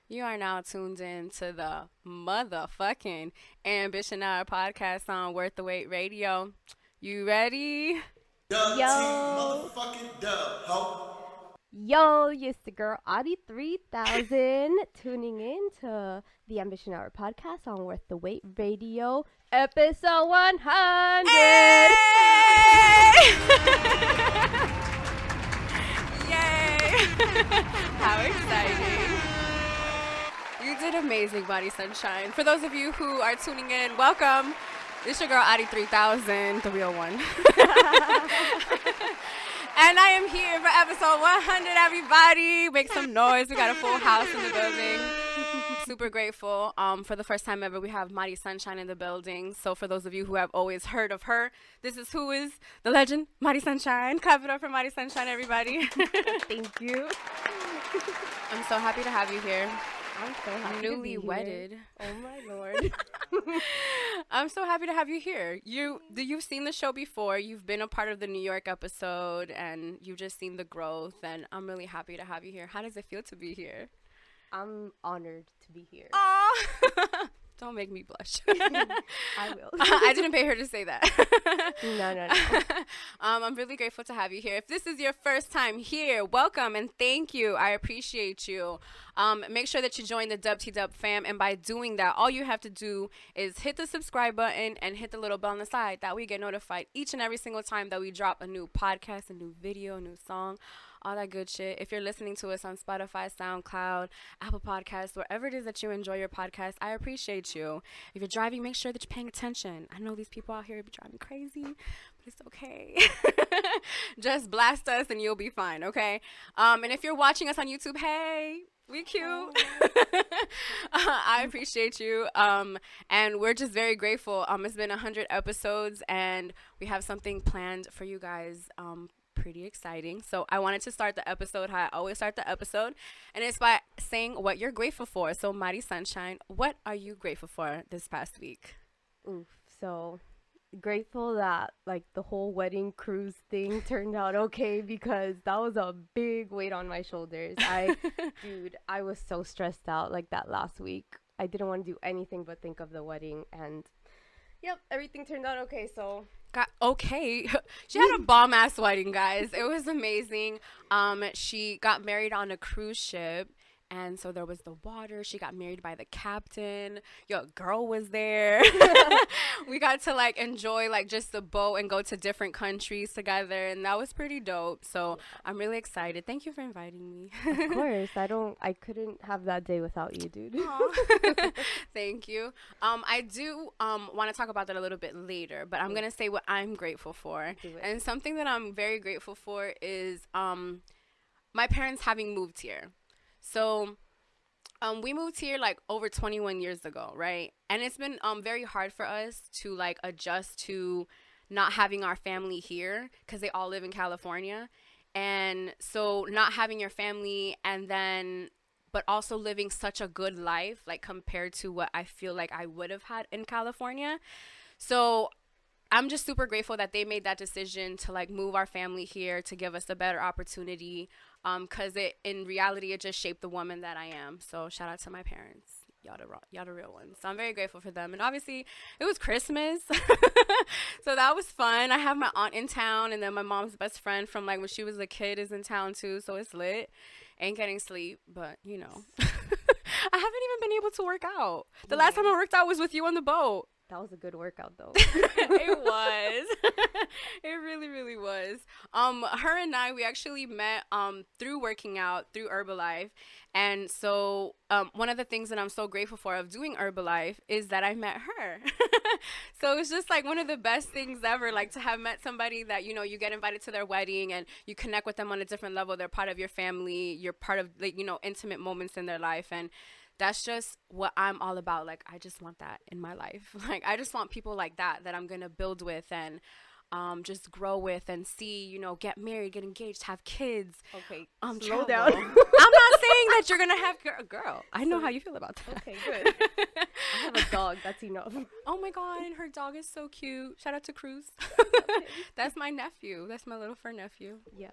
You are now tuned in to the motherfucking Ambition Hour podcast on Worth the Wait Radio. You ready? Dub T, Yo, motherfucking dub, ho. yo, it's the girl Audi 3000 tuning in to the Ambition Hour podcast on Worth the Wait Radio, episode 100. Hey! Yay! How exciting. You did amazing, Body Sunshine. For those of you who are tuning in, welcome. This your girl Audi 3000, the real one. And I am here for episode 100, everybody. Make some noise. We got a full house in the building. Super grateful. For the first time ever, we have Mighty Sunshine in the building. So for those of you who have always heard of her, this is who is the legend, Mighty Sunshine. Clap it up for Mighty Sunshine, everybody. Thank you. I'm so happy to have you here. I'm so happy to Newly be wedded. Here. Oh my lord. I'm so happy to have you here. You've seen the show before. You've been a part of the New York episode, and you've just seen the growth. And I'm really happy to have you here. How does it feel to be here? I'm honored to be here. Aw. Don't make me blush. I will. I didn't pay her to say that. No. I'm really grateful to have you here. If this is your first time here, welcome and thank you. I appreciate you. Make sure that you join the Dub T Dub fam, and by doing that, all you have to do is hit the subscribe button and hit the little bell on the side. That way you get notified each and every single time that we drop a new podcast, a new video, a new song, all that good shit. If you're listening to us on Spotify, SoundCloud, Apple Podcasts, wherever it is that you enjoy your podcast, I appreciate you. If you're driving, make sure that you're paying attention. I know these people out here be driving crazy, but it's okay. Just blast us and you'll be fine, okay? And if you're watching us on YouTube, hey, we cute. I appreciate you. And we're just very grateful. It's been 100 episodes and we have something planned for you guys. Pretty exciting. So I wanted to start the episode how I always start the episode, and it's by saying what you're grateful for. So Mighty Sunshine, what are you grateful for this past week? Oof, so grateful that like the whole wedding cruise thing turned out okay, because that was a big weight on my shoulders. I was so stressed out like that last week. I didn't want to do anything but think of the wedding, and yep, everything turned out okay. So Okay. She had a bomb ass wedding, guys. It was amazing. She got married on a cruise ship. And so there was the water. She got married by the captain. Your girl was there. We got to like enjoy like just the boat and go to different countries together. And that was pretty dope. So I'm really excited. Thank you for inviting me. of course, I couldn't have that day without you, dude. Thank you. I do want to talk about that a little bit later, but I'm going to say what I'm grateful for. And something that I'm very grateful for is my parents having moved here. So we moved here like over 21 years ago, right? And it's been very hard for us to like adjust to not having our family here because they all live in California. And so not having your family and then but also living such a good life like compared to what I feel like I would have had in California. So I'm just super grateful that they made that decision to like move our family here to give us a better opportunity. Cause in reality, it just shaped the woman that I am. So shout out to my parents. Y'all the real ones. So I'm very grateful for them. And obviously it was Christmas. So that was fun. I have my aunt in town, and then my mom's best friend from like when she was a kid is in town too. So it's lit. Ain't getting sleep, but you know, I haven't even been able to work out. The last time I worked out was with you on the boat. That was a good workout, though. It was. It really, really was. Her and I, we actually met through working out, through Herbalife. And so one of the things that I'm so grateful for of doing Herbalife is that I met her. So it's just like one of the best things ever, like to have met somebody that, you know, you get invited to their wedding and you connect with them on a different level. They're part of your family. You're part of, like, you know, intimate moments in their life. And that's just what I'm all about. Like, I just want that in my life. Like, I just want people like that I'm going to build with and just grow with and see, you know, get married, get engaged, have kids. Okay, travel. slow down. I'm not saying that you're going to have a girl. I know how you feel about that. Okay, good. I have a dog. That's enough. Oh, my God. And her dog is so cute. Shout out to Cruz. That's my nephew. That's my little fur nephew. Yeah.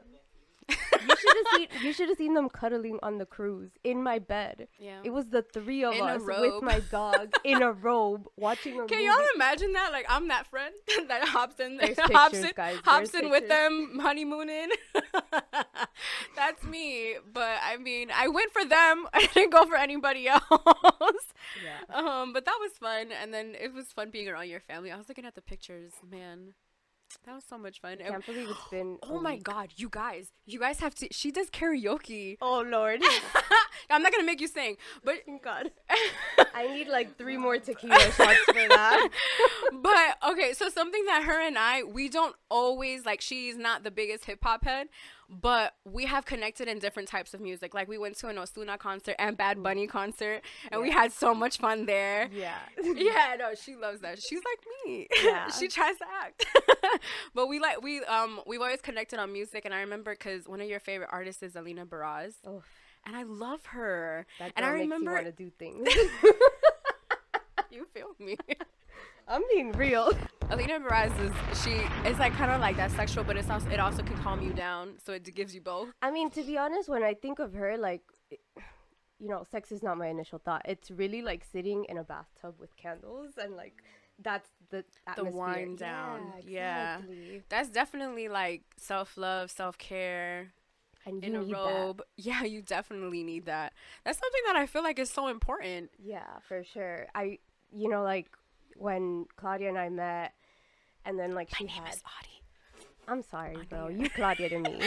You should have seen them cuddling on the cruise in my bed. Yeah. It was the three of In a us with robe. my dog in a robe watching a Can movie. y'all imagine that? Like, I'm that friend that hops in, There's hops pictures, in, guys. hops There's in with pictures. them honeymooning. That's me. But I mean, I went for them. I didn't go for anybody else. Yeah. But that was fun, and then it was fun being around your family. I was looking at the pictures, man. That was so much fun. I can't believe it's been. Oh my God, you guys have to. She does karaoke. Oh Lord. I'm not gonna make you sing, but Thank God. I need like 3 more tequila shots for that. but okay, so something that her and we don't always like. She's not the biggest hip hop head, but we have connected in different types of music. Like we went to an Ozuna concert and Bad Bunny concert, and we had so much fun there. Yeah. Yeah, no, she loves that. She's like me. Yeah. She tries to act. But we've always connected on music, and I remember because one of your favorite artists is Alina Baraz. Oh, And I love her. that And girl I makes remember you want to do things. you feel me. I'm being real. Alina Baraz it's like kind of like that sexual, but it also can calm you down, so it gives you both. I mean, to be honest, when I think of her, like, you know, sex is not my initial thought. It's really like sitting in a bathtub with candles and like that's the atmosphere. The wind down. Yeah, exactly. That's definitely like self-love, self-care. And In you a need robe. Yeah, you definitely need that. That's something that I feel like is so important. that. Yeah, for sure. You know, like when Claudia and I met, and then like she My name had. is Audi. I'm sorry, bro. dear. You Claudia to me.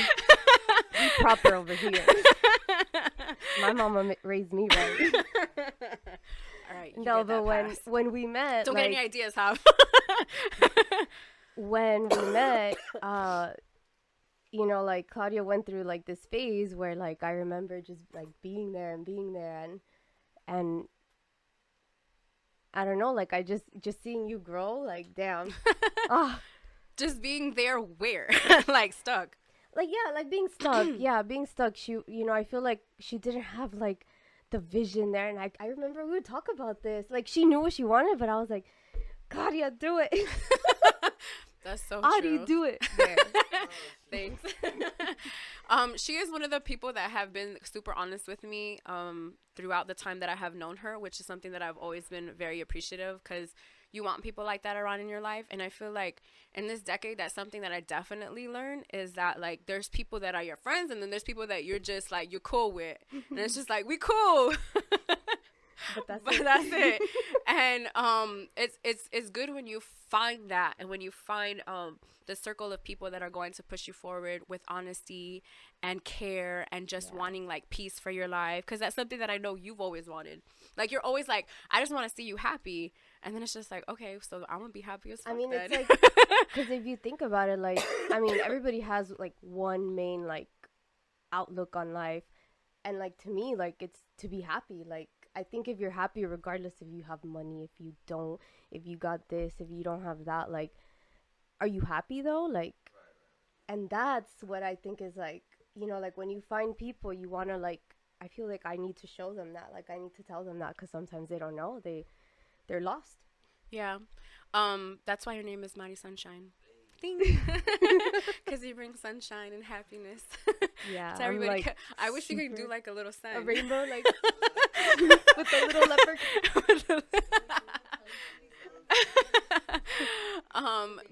You proper over here. My mama raised me right. All right. You No, get that but pass. when we met, Don't like, get any ideas, huh? when we met, you know, like Claudia went through like this phase where like I remember just like being there and I don't know, like I just seeing you grow, like damn. Ah, Just being there where? Like stuck. like yeah, like being stuck. Yeah, being stuck. She, you know, I feel like she didn't have like the vision there, and I remember we would talk about this. Like she knew what she wanted, but I was like, Claudia, do it. That's so Audi, true. do it. There. Thanks. She is one of the people that have been super honest with me throughout the time that I have known her, which is something that I've always been very appreciative because you want people like that around in your life. And I feel like in this decade, that's something that I definitely learned is that like there's people that are your friends and then there's people that you're just like you're cool with. And it's just like we cool. But But that's it. And it's good when you find that and when you find the circle of people that are going to push you forward with honesty and care and just wanting like peace for your life, because that's something that I know you've always wanted. Like you're always like, I just want to see you happy, and then it's just like, okay, so I'm gonna be happy as fuck. I mean, then. it's like, because if you think about it, like, I mean, everybody has like one main like outlook on life, and like to me, like it's to be happy. Like I think if you're happy, regardless if you have money, if you don't, if you got this, if you don't have that, like, are you happy though? Like, and that's what I think is like, you know, like when you find people, you want to like, I feel like I need to show them that, like I need to tell them that, because sometimes they don't know, they're lost. Yeah. That's why your name is Mighty Sunshine. Because you bring sunshine and happiness Yeah, to I'm, everybody. like, I wish we could do super- like a little sign. a rainbow, like with the little leopard.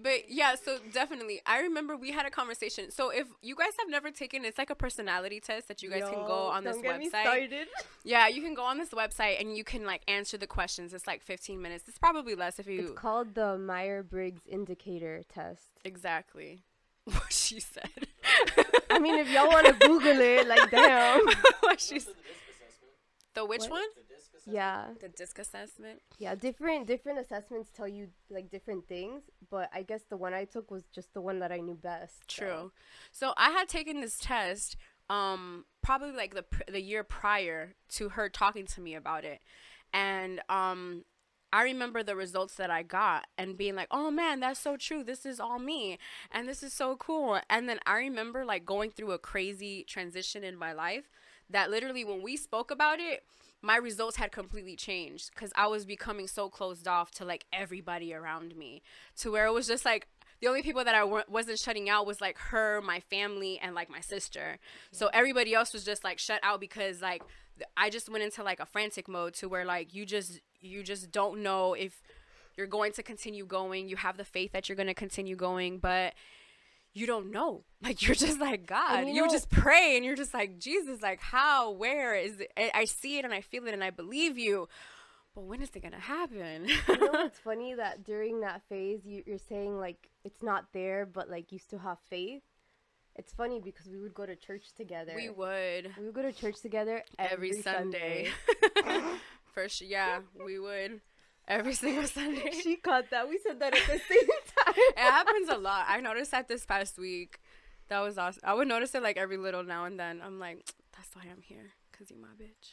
But yeah, so definitely I remember we had a conversation. So if you guys have never taken, it's like a personality test that you guys can go on this don't get me website. started. Yeah, you can go on this website and you can like answer the questions. It's like 15 minutes. It's probably less if you It's called the Myers-Briggs Indicator Test. exactly what she said. I mean, if y'all want to Google it, like, damn. What she s- the which What? one? Yeah, The disc assessment. yeah. Different assessments tell you like different things, but I guess the one I took was just the one that I knew best. True. So I had taken this test probably like the year prior to her talking to me about it. And I remember the results that I got and being like, "Oh man, that's so true. This is all me. And this is so cool." And then I remember like going through a crazy transition in my life that literally when we spoke about it, my results had completely changed because I was becoming so closed off to like everybody around me, to where it was just like the only people that I wasn't shutting out was like her, my family, and like my sister. So everybody else was just like shut out because like I just went into like a frantic mode to where like you just don't know if you're going to continue going. You have the faith that you're going to continue going, but you don't know. Like, you're just like, God, you just pray and you're just like, Jesus, like, how, where is it? I see it and I feel it and I believe you. But when is it going to happen? You know what's funny? That during that phase, you're saying, like, it's not there, but, like, you still have faith. It's funny because we would go to church together. We would go to church together every Sunday. Yeah, we would. Every single Sunday. She caught that. We said that at the same time. It happens a lot. I noticed that this past week. That was awesome. I would notice it like every little now and then. I'm like, that's why I'm here, because you're my bitch.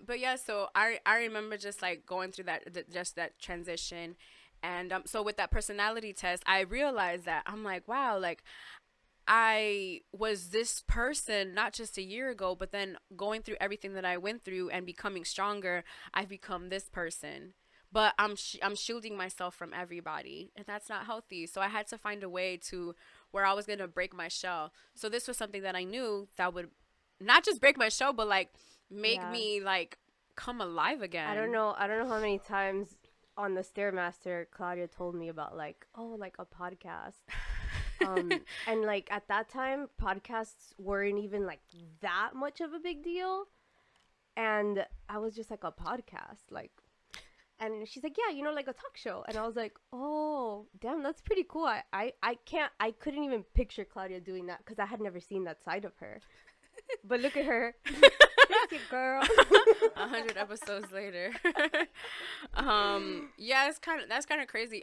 But yeah, so I remember just like going through that transition. And so with that personality test, I realized that I'm like, wow, like I was this person not just a year ago, but then going through everything that I went through and becoming stronger, I've become this person. But I'm shielding myself from everybody, and that's not healthy. So I had to find a way to where I was going to break my shell. So this was something that I knew that would not just break my shell, but like make me like come alive again. I don't know how many times on the Stairmaster Claudia told me about like, oh, like a podcast. And like at that time, podcasts weren't even like that much of a big deal. And I was just like, a podcast, like, and she's like, yeah, you know, like a talk show. And I was like, oh, damn, that's pretty cool. I couldn't even picture Claudia doing that because I had never seen that side of her. But look at her. Look at girl. 100 episodes later. Yeah, that's kind of crazy.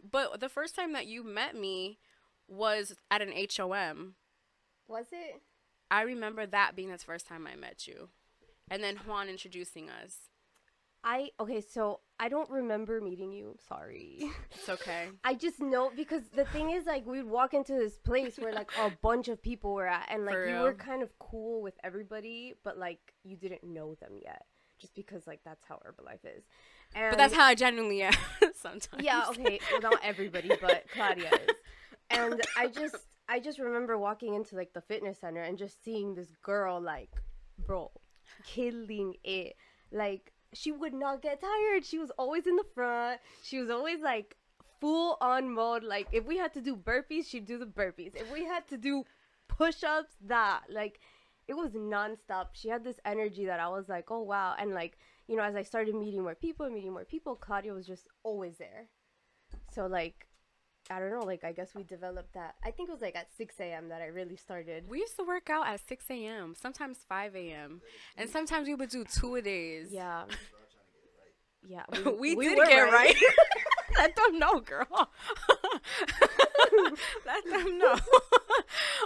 But the first time that you met me was at an HOM. Was it? I remember that being the first time I met you. And then Juan introducing us. So I don't remember meeting you. Sorry. It's okay. I just know because the thing is, like, we'd walk into this place where, like, a bunch of people were at, and, like, you were kind of cool with everybody, but, like, you didn't know them yet. Just because, like, that's how Herbalife is. And but that's how I genuinely am sometimes. Yeah, okay. Well, not everybody, but Claudia is. And I just remember walking into, like, the fitness center and just seeing this girl, like, bro, killing it. Like, she would not get tired. She was always in the front. She was always like full on mode. Like if we had to do burpees, she'd do the burpees. If we had to do push-ups, like it was nonstop. She had this energy that I was like, oh wow. And like, you know, as I started meeting more people, Claudia was just always there. So like, I don't know, like I guess we developed that. I think it was like at 6 a.m. that I really started. We used to work out at 6 a.m., sometimes 5 a.m. And sometimes we would do 2-a-days. Yeah. Yeah. We did get right. Let them know, girl. Let them know.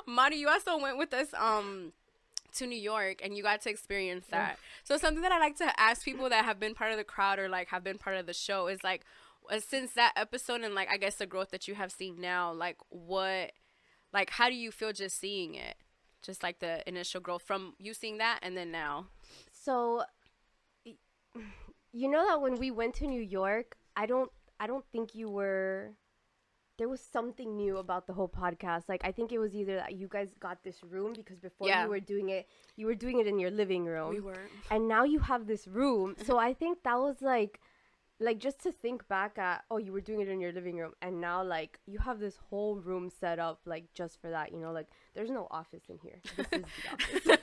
Mari, you also went with us to New York, and you got to experience that. So something that I like to ask people that have been part of the crowd or like have been part of the show is like, since that episode and like I guess the growth that you have seen now, like how do you feel just seeing it, just like the initial growth from you seeing that and then now? So you know that when we went to New York, I don't think there was something new about the whole podcast. Like I think it was either that you guys got this room because before you were doing it in your living room. We were. And now you have this room. So I think that was like just to think back at, oh, you were doing it in your living room and now like you have this whole room set up like just for that, you know, like there's no office in here. This is the office.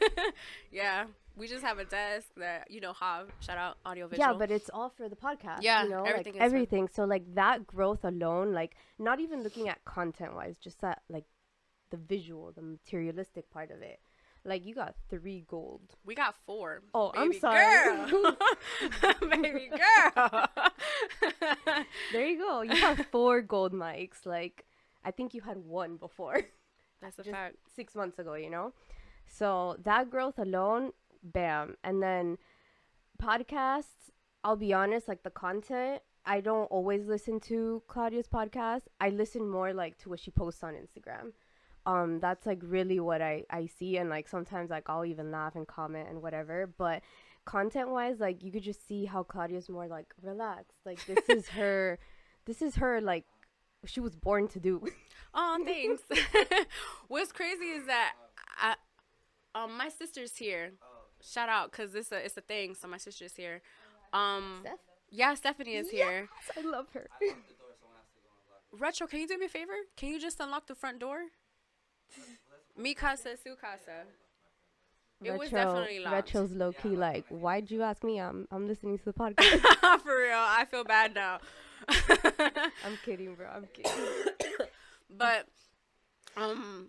Yeah, we just have a desk that, you know, have shout out audio visual. Yeah, but it's all for the podcast. Yeah, you know, everything like everything. So like that growth alone, like not even looking at content wise, just that like the visual, the materialistic part of it. Like, you got 3 gold. We got 4. Oh, baby I'm sorry. Girl. Baby girl. There you go. You have 4 gold mics. Like, I think you had 1 before. That's a just fact. 6 months ago, you know? So, that growth alone, bam. And then podcasts, I'll be honest, like, the content, I don't always listen to Claudia's podcast. I listen more, like, to what she posts on Instagram. That's like really what I see, and like sometimes like I'll even laugh and comment and whatever, but content wise, like you could just see how Claudia's more like relaxed, like this this is her, like, she was born to do. Oh, thanks. What's crazy is that my sister's here. Shout out, because it's a thing. So my sister's here. Steph? Yeah, Stephanie is here. Yes, I love her. Retro, can you do me a favor? Can you just unlock the front door? Mi casa, su casa. It was definitely locked. Retro's low key like, why'd you ask me? I'm listening to the podcast. For real, I feel bad now. I'm kidding, bro. I'm kidding. But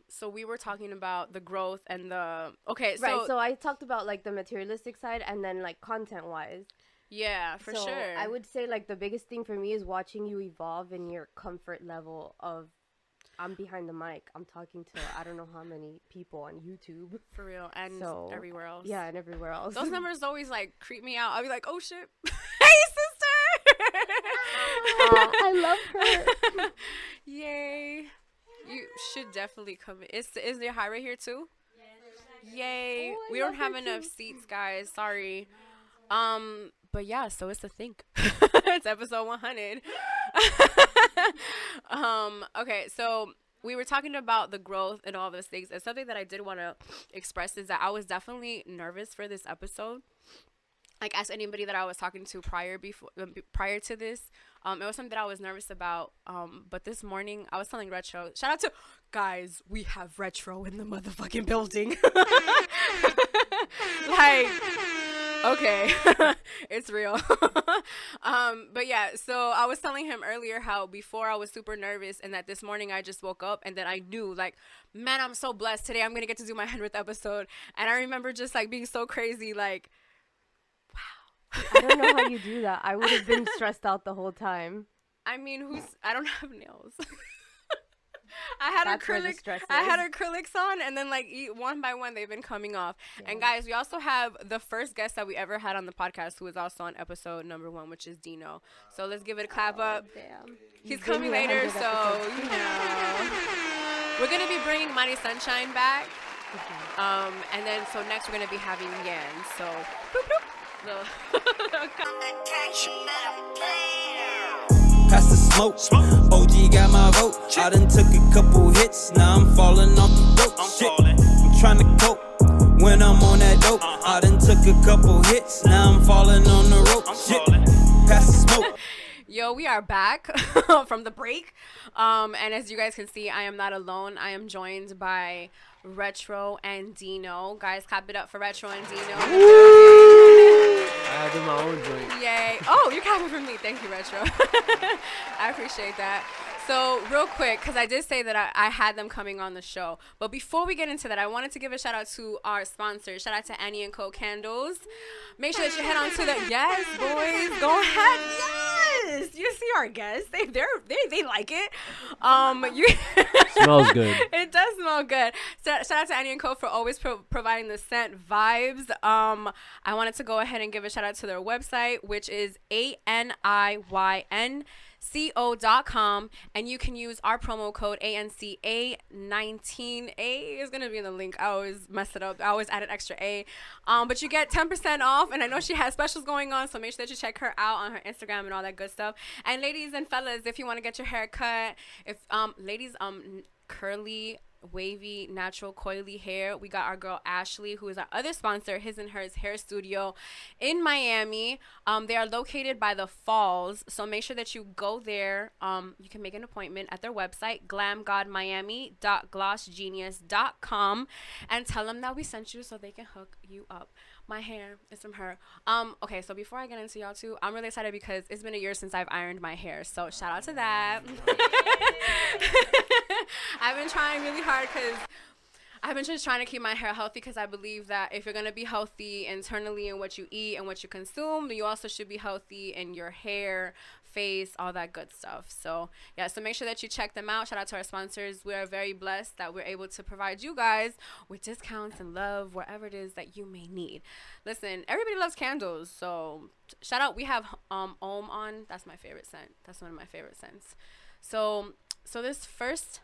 so we were talking about the growth and the right. So I talked about like the materialistic side and then like content wise. Yeah, for so sure. I would say like the biggest thing for me is watching you evolve in your comfort level of. I'm behind the mic. I'm talking to I don't know how many people on YouTube. For real. And everywhere else. Yeah, and everywhere else. Those numbers always like creep me out. I'll be like, oh shit. Hey sister. I love her. Yay. You should definitely come in. Is there high right here too? Yes. Yay. Oh, we don't have enough seats, guys. Sorry. But yeah, so it's a thing. It's episode 100. Okay, so we were talking about the growth and all those things, and something that I did want to express is that I was definitely nervous for this episode. Like, ask anybody that I was talking to prior to this, it was something that I was nervous about. But this morning I was telling Retro, shout out to guys, we have Retro in the motherfucking building. Like, okay. It's real. But yeah, so I was telling him earlier how before I was super nervous, and that this morning I just woke up and then I knew, like, man, I'm so blessed today. I'm gonna get to do my 100th episode. And I remember just like being so crazy, like, wow. I don't know how you do that. I would have been stressed out the whole time. I mean, I don't have nails. I had acrylics on, and then like one by one they've been coming off. Yeah. And guys, we also have the first guest that we ever had on the podcast, who was also on episode number 1, which is Deeno. So let's give it a clap up. Damn. He's coming later, so you know. We're gonna be bringing Mighty Sunshine back, and then so next we're gonna be having Yan. So, boop, boop. Pass the smoke. OG got my vote. I done took a couple hits. Now I'm falling off the rope. I'm trying to cope when I'm on that dope. I done took a couple hits. Now I'm falling on the rope. Pass the smoke. Yo, we are back from the break. And as you guys can see, I am not alone. I am joined by Retro and Deeno. Guys, clap it up for Retro and Deeno. I did my own joint. Yay. Oh, you're clapping for me. Thank you, Retro. I appreciate that. So real quick, because I did say that I had them coming on the show. But before we get into that, I wanted to give a shout out to our sponsors. Shout out to Annie & Co. Candles. Make sure that you head on to the... Yes, boys. Go ahead. Yes. You see our guests. They like it. Smells good. It does smell good. So, shout out to Annie & Co. for always providing the scent vibes. I wanted to go ahead and give a shout out to their website, which is ANIYN. co.com, and you can use our promo code ANCA19. A is gonna be in the link. I always mess it up. I always add an extra A. But you get 10% off, and I know she has specials going on, so make sure that you check her out on her Instagram and all that good stuff. And ladies and fellas, if you want to get your hair cut, if ladies curly, wavy, natural, coily hair, we got our girl Ashley, who is our other sponsor, His and Hers Hair Studio in Miami. They are located by the Falls, so make sure that you go there. You can make an appointment at their website, glamgodmiami.glossgenius.com, and tell them that we sent you so they can hook you up. My hair is from her. Okay, so before I get into y'all too, I'm really excited because it's been a year since I've ironed my hair, so shout out to that. I've been trying really hard because I've been just trying to keep my hair healthy, because I believe that if you're going to be healthy internally in what you eat and what you consume, you also should be healthy in your hair, face, all that good stuff. So yeah, so make sure that you check them out. Shout out to our sponsors. We are very blessed that we're able to provide you guys with discounts and love wherever it is that you may need. Listen, everybody loves candles, so shout out. We have Om on. That's my favorite scent. That's one of my favorite scents. So this first,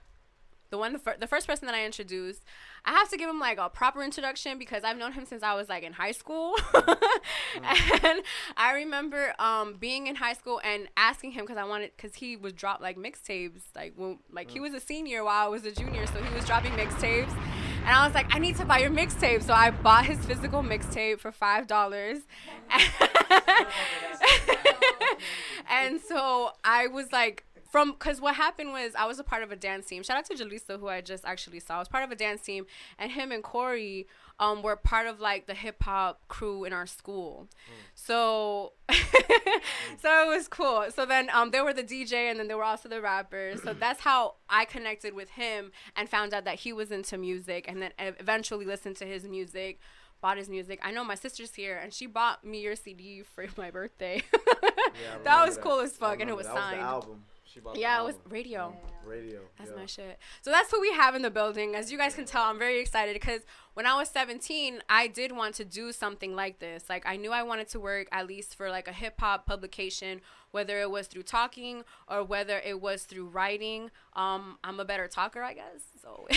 the first person that I introduced, I have to give him like a proper introduction because I've known him since I was like in high school. And I remember being in high school and asking him because he would drop like mixtapes he was a senior while I was a junior, so he was dropping mixtapes. And I was like, I need to buy your mixtape. So I bought his physical mixtape for $5. And so I was like, because what happened was I was a part of a dance team. Shout out to Jaleesa, who I just actually saw. I was part of a dance team, and him and Corey were part of like the hip hop crew in our school. So so it was cool. So then they were the DJ, and then they were also the rappers. So that's how I connected with him and found out that he was into music, and then eventually listened to his music, bought his music. I know my sister's here, and she bought me your CD for my birthday. That was cool as fuck, and it was signed. That was the album. Yeah, it was Radio. Radio. That's my shit. So that's who we have in the building. As you guys can tell, I'm very excited because when I was 17, I did want to do something like this. Like, I knew I wanted to work at least for like a hip hop publication, whether it was through talking or whether it was through writing. I'm a better talker, I guess. So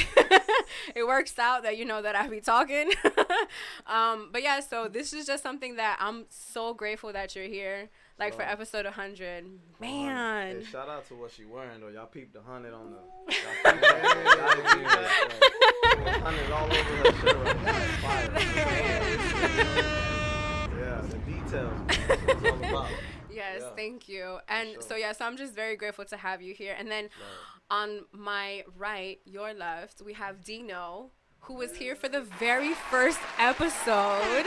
it works out that that I be talking. But yeah, so this is just something that I'm so grateful that you're here. Like for episode 100, man. Hey, shout out to what she wearing though. Y'all peeped the 100 on the. 100 all over her shirt. Right? Yeah, the details. That's what it's all about. Yes, thank you. And so I'm just very grateful to have you here. And then on my right, your left, we have Deeno, who was here for the very first episode.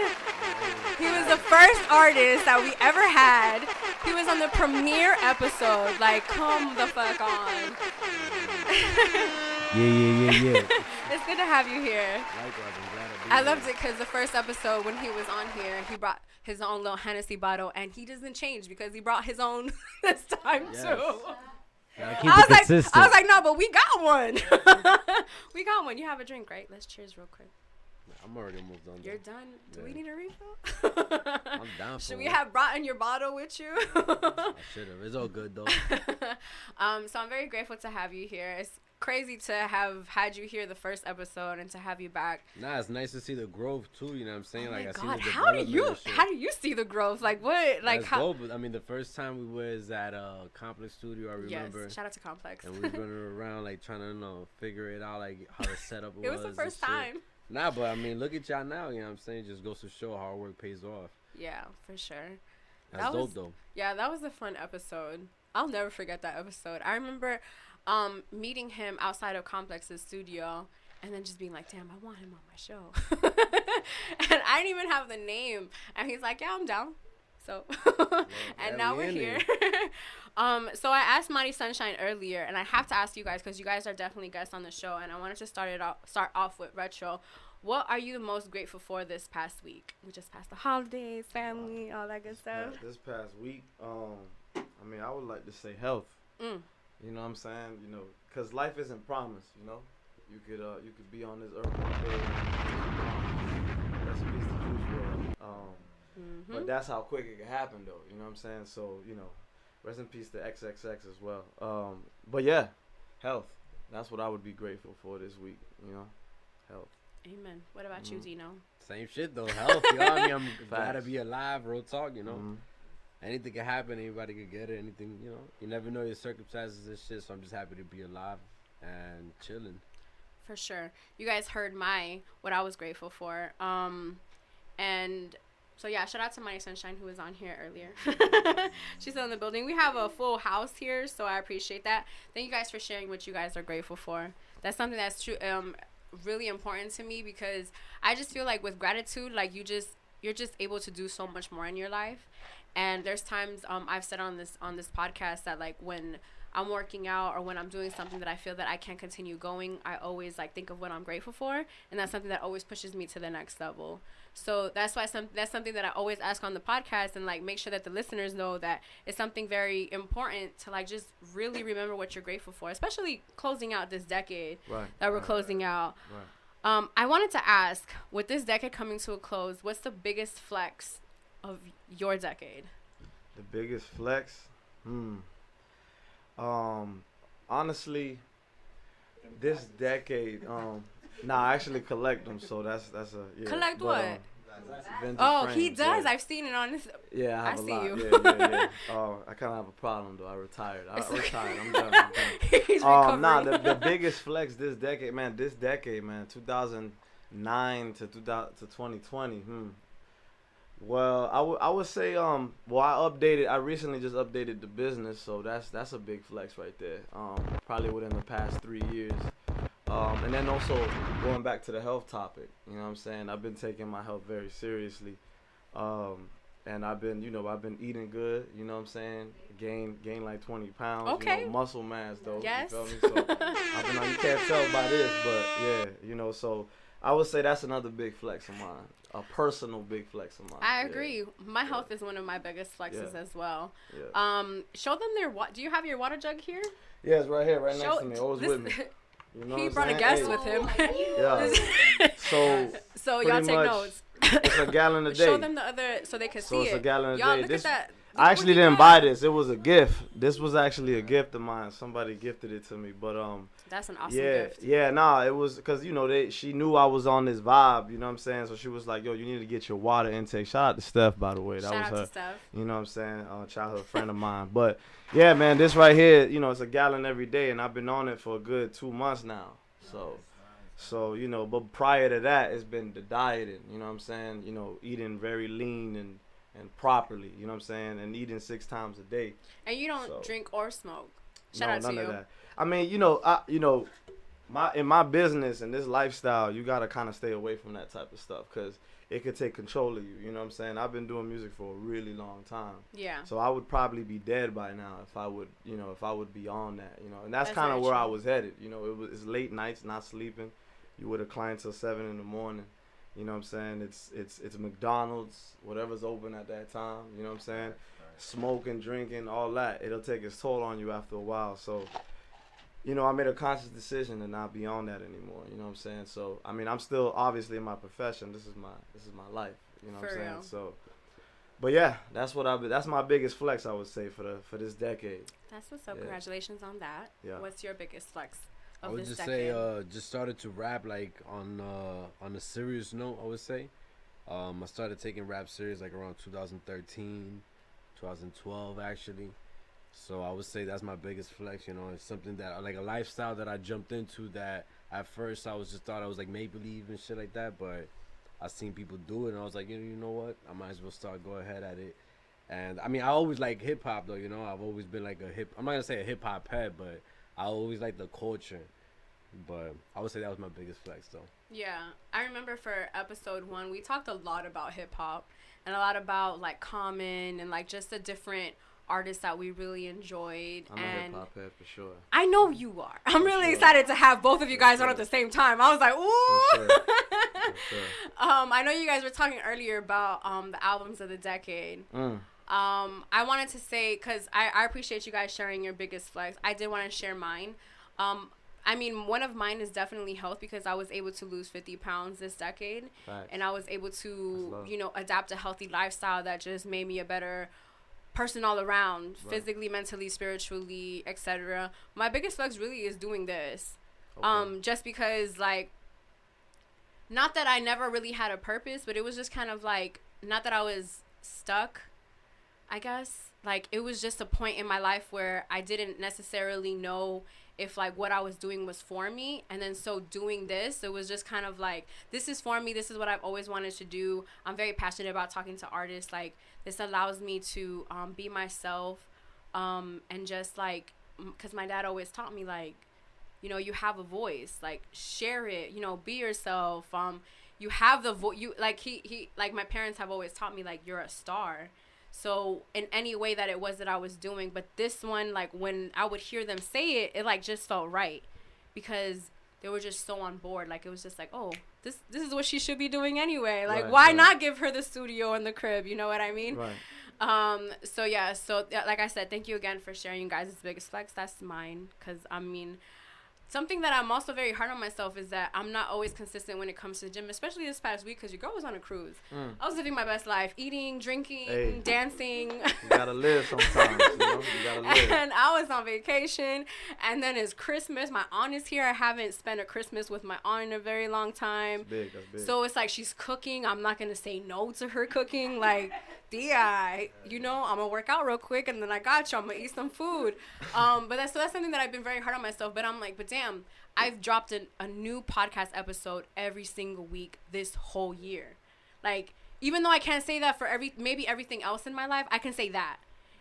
He was the first artist that we ever had. He was on the premiere episode. Like, come the fuck on. Yeah. It's good to have you here. Likewise, I'm glad to be I loved it because the first episode when he was on here, he brought his own little Hennessy bottle, and he doesn't change because he brought his own this time too. I was like, no, but we got one. We got one. You have a drink, right? Let's cheers real quick. I'm already almost done. You're done? Do we need a refill? I'm down for Should we one. have brought in your bottle with you? I should have. It's all good, though. So I'm very grateful to have you here. It's crazy to have had you here the first episode and to have you back. Nah, it's nice to see the growth, too. You know what I'm saying? Oh like, my I God. see the How do development you see the growth? Like, what? Like, That's how? dope. I mean, the first time we was at Complex Studio, I remember. Yes, shout out to Complex. And we was running around, like, trying to, figure it out, like, how the setup was. It was the first time. Nah, but, I mean, look at y'all now, you know what I'm saying? Just goes to show hard work pays off. Yeah, for sure. That's dope, though. Yeah, that was a fun episode. I'll never forget that episode. I remember meeting him outside of Complex's studio and then just being like, damn, I want him on my show. And I didn't even have the name. And he's like, yeah, I'm down. So, and now we're here. So I asked Mighty Sunshine earlier, and I have to ask you guys because you guys are definitely guests on the show, and I wanted to start off with Retro. What are you the most grateful for this past week? We just passed the holidays, family, all that good stuff. This past week, I mean, I would like to say health. You know what I'm saying? You know, because life isn't promised. You know, you could be on this earth one day. That's a piece of juice world. But that's how quick it can happen, though. You know what I'm saying? So, rest in peace to XXX as well. But yeah, health. That's what I would be grateful for this week. Health. Amen. What about you, Deeno? Same shit, though. Health, I mean, I'm glad to be alive, real talk, Anything can happen, anybody could get it, anything, You never know your circumstances and shit, so I'm just happy to be alive and chilling. For sure. You guys heard what I was grateful for. And so, yeah, shout out to Mighty Sunshine, who was on here earlier. She's still in the building. We have a full house here, so I appreciate that. Thank you guys for sharing what you guys are grateful for. That's something that's true, really important to me because I just feel like with gratitude, like you're just able to do so much more in your life. And there's times I've said on this podcast that like when I'm working out or when I'm doing something that I feel that I can't continue going, I always like think of what I'm grateful for, and that's something that always pushes me to the next level. So that's why that's something that I always ask on the podcast and like make sure that the listeners know that it's something very important to like just really remember what you're grateful for, especially closing out this decade that we're closing out. Right. I wanted to ask, with this decade coming to a close, what's the biggest flex of your decade? The biggest flex? Honestly, This decade, nah, I actually collect them, so that's a yeah. Collect but, what? Vintage Oh, frames, he does. Yeah. I've seen it on his. Yeah, I have I a see lot. you. Yeah. Oh, I kind of have a problem though. I retired. I retired. I'm done. He's Nah, recovering. the biggest flex this decade, man. 2009 to 2020. Well, I would say I recently just updated the business, so that's a big flex right there. Probably within the past 3 years. And then also going back to the health topic, you know what I'm saying? I've been taking my health very seriously. And I've been eating good, you know what I'm saying? Gain like 20 pounds, Okay. muscle mass though. Yes. You feel me? So I've been you can't tell by this, but yeah, so I would say that's another big flex of mine. A personal big flex of mine. I agree. My health is one of my biggest flexes as well. Yeah. Show them their do you have your water jug here? Yeah, it's right here, right next to me. Always with me. You know He what brought I'm a saying? guest with him. Yeah. So y'all pretty take much, notes. It's a gallon a day. Show them the other so they can see So it's it. a gallon a Y'all day. look This, at that. I actually didn't buy this. It was a gift. This was actually a gift of mine. Somebody gifted it to me. But That's an awesome yeah, gift. yeah, nah, it was because she knew I was on this vibe. You know what I'm saying? So she was like, "Yo, you need to get your water intake." Shout out to Steph, by the way. That Shout was out her. to Steph. You know what I'm saying? Childhood friend of mine. But yeah, man, this right here, it's a gallon every day, and I've been on it for a good 2 months now. So but prior to that, it's been the dieting. You know what I'm saying? Eating very lean and properly. You know what I'm saying? And eating 6 times a day. And you don't drink or smoke. Shout No, out to none you. of that. I mean, in my business and this lifestyle, you gotta kind of stay away from that type of stuff because it could take control of you. You know what I'm saying? I've been doing music for a really long time. Yeah. So I would probably be dead by now if I would be on that. And that's kind of very where I true. was headed. It's late nights, not sleeping. You with a client till 7 in the morning. You know what I'm saying? It's McDonald's, whatever's open at that time. You know what I'm saying? Smoking, drinking, all that. It'll take its toll on you after a while. So, I made a conscious decision to not be on that anymore. You know what I'm saying? So, I mean, I'm still obviously in my profession. This is my life. You know what I'm saying? real. So, but yeah, that's my biggest flex, I would say, for this decade. That's what's up. Yeah. Congratulations on that. Yeah. What's your biggest flex I of would this just decade? say, just started to rap like on a serious note. I would say, I started taking rap serious like around 2013, 2012 actually. So I would say that's my biggest flex. It's something that like a lifestyle that I jumped into that at first I thought I was like make believe and shit like that, but I seen people do it and I was like, you know what, I might as well go ahead at it. And I mean, I always like hip hop though. I've always been like I'm not gonna say a hip hop head, but I always like the culture. But I would say that was my biggest flex though. Yeah, I remember for episode 1, we talked a lot about hip hop and a lot about like Common and like just the different artists that we really enjoed. I'm a hip hop head for sure. I know you are. I'm really excited to have both of you guys on at the same time. I was like, ooh. For sure. I know you guys were talking earlier about the albums of the decade. I wanted to say, because I appreciate you guys sharing your biggest flex. I did want to share mine. I mean, one of mine is definitely health because I was able to lose 50 pounds this decade. Facts. And I was able to, adapt a healthy lifestyle that just made me a better person all around, physically, mentally, spiritually, etc. My biggest flex really is doing this. Okay. Just because, like, not that I never really had a purpose, but it was just kind of like, not that I was stuck, I guess. Like, it was just a point in my life where I didn't necessarily know if, like, what I was doing was for me. And then so doing this, it was just kind of like, this is for me. This is what I've always wanted to do. I'm very passionate about talking to artists. Like, this allows me to be myself and just, like, because my dad always taught me, like, you have a voice. Like, share it. Be yourself. You have the voice. You, like, he like, my parents have always taught me, like, you're a star. So in any way that it was that I was doing, but this one, like, when I would hear them say it, it like just felt right because they were just so on board. Like, it was just like, oh, this is what she should be doing anyway. Like, why not give her the studio and the crib? You know what I mean? Right. So like I said, thank you again for sharing you guys' biggest flex. That's mine. 'Cause I mean, something that I'm also very hard on myself is that I'm not always consistent when it comes to the gym, especially this past week because your girl was on a cruise. I was living my best life, eating, drinking, dancing. You gotta live sometimes, you know? You gotta live. And I was on vacation, and then it's Christmas. My aunt is here. I haven't spent a Christmas with my aunt in a very long time. That's big. So it's like she's cooking. I'm not going to say no to her cooking. Like, Dia, you know, I'm going to work out real quick, and then I got you. I'm going to eat some food. But that's something that I've been very hard on myself. But I'm like, but damn, I've dropped a new podcast episode every single week this whole year. Like, even though I can't say that for maybe everything else in my life, I can say that.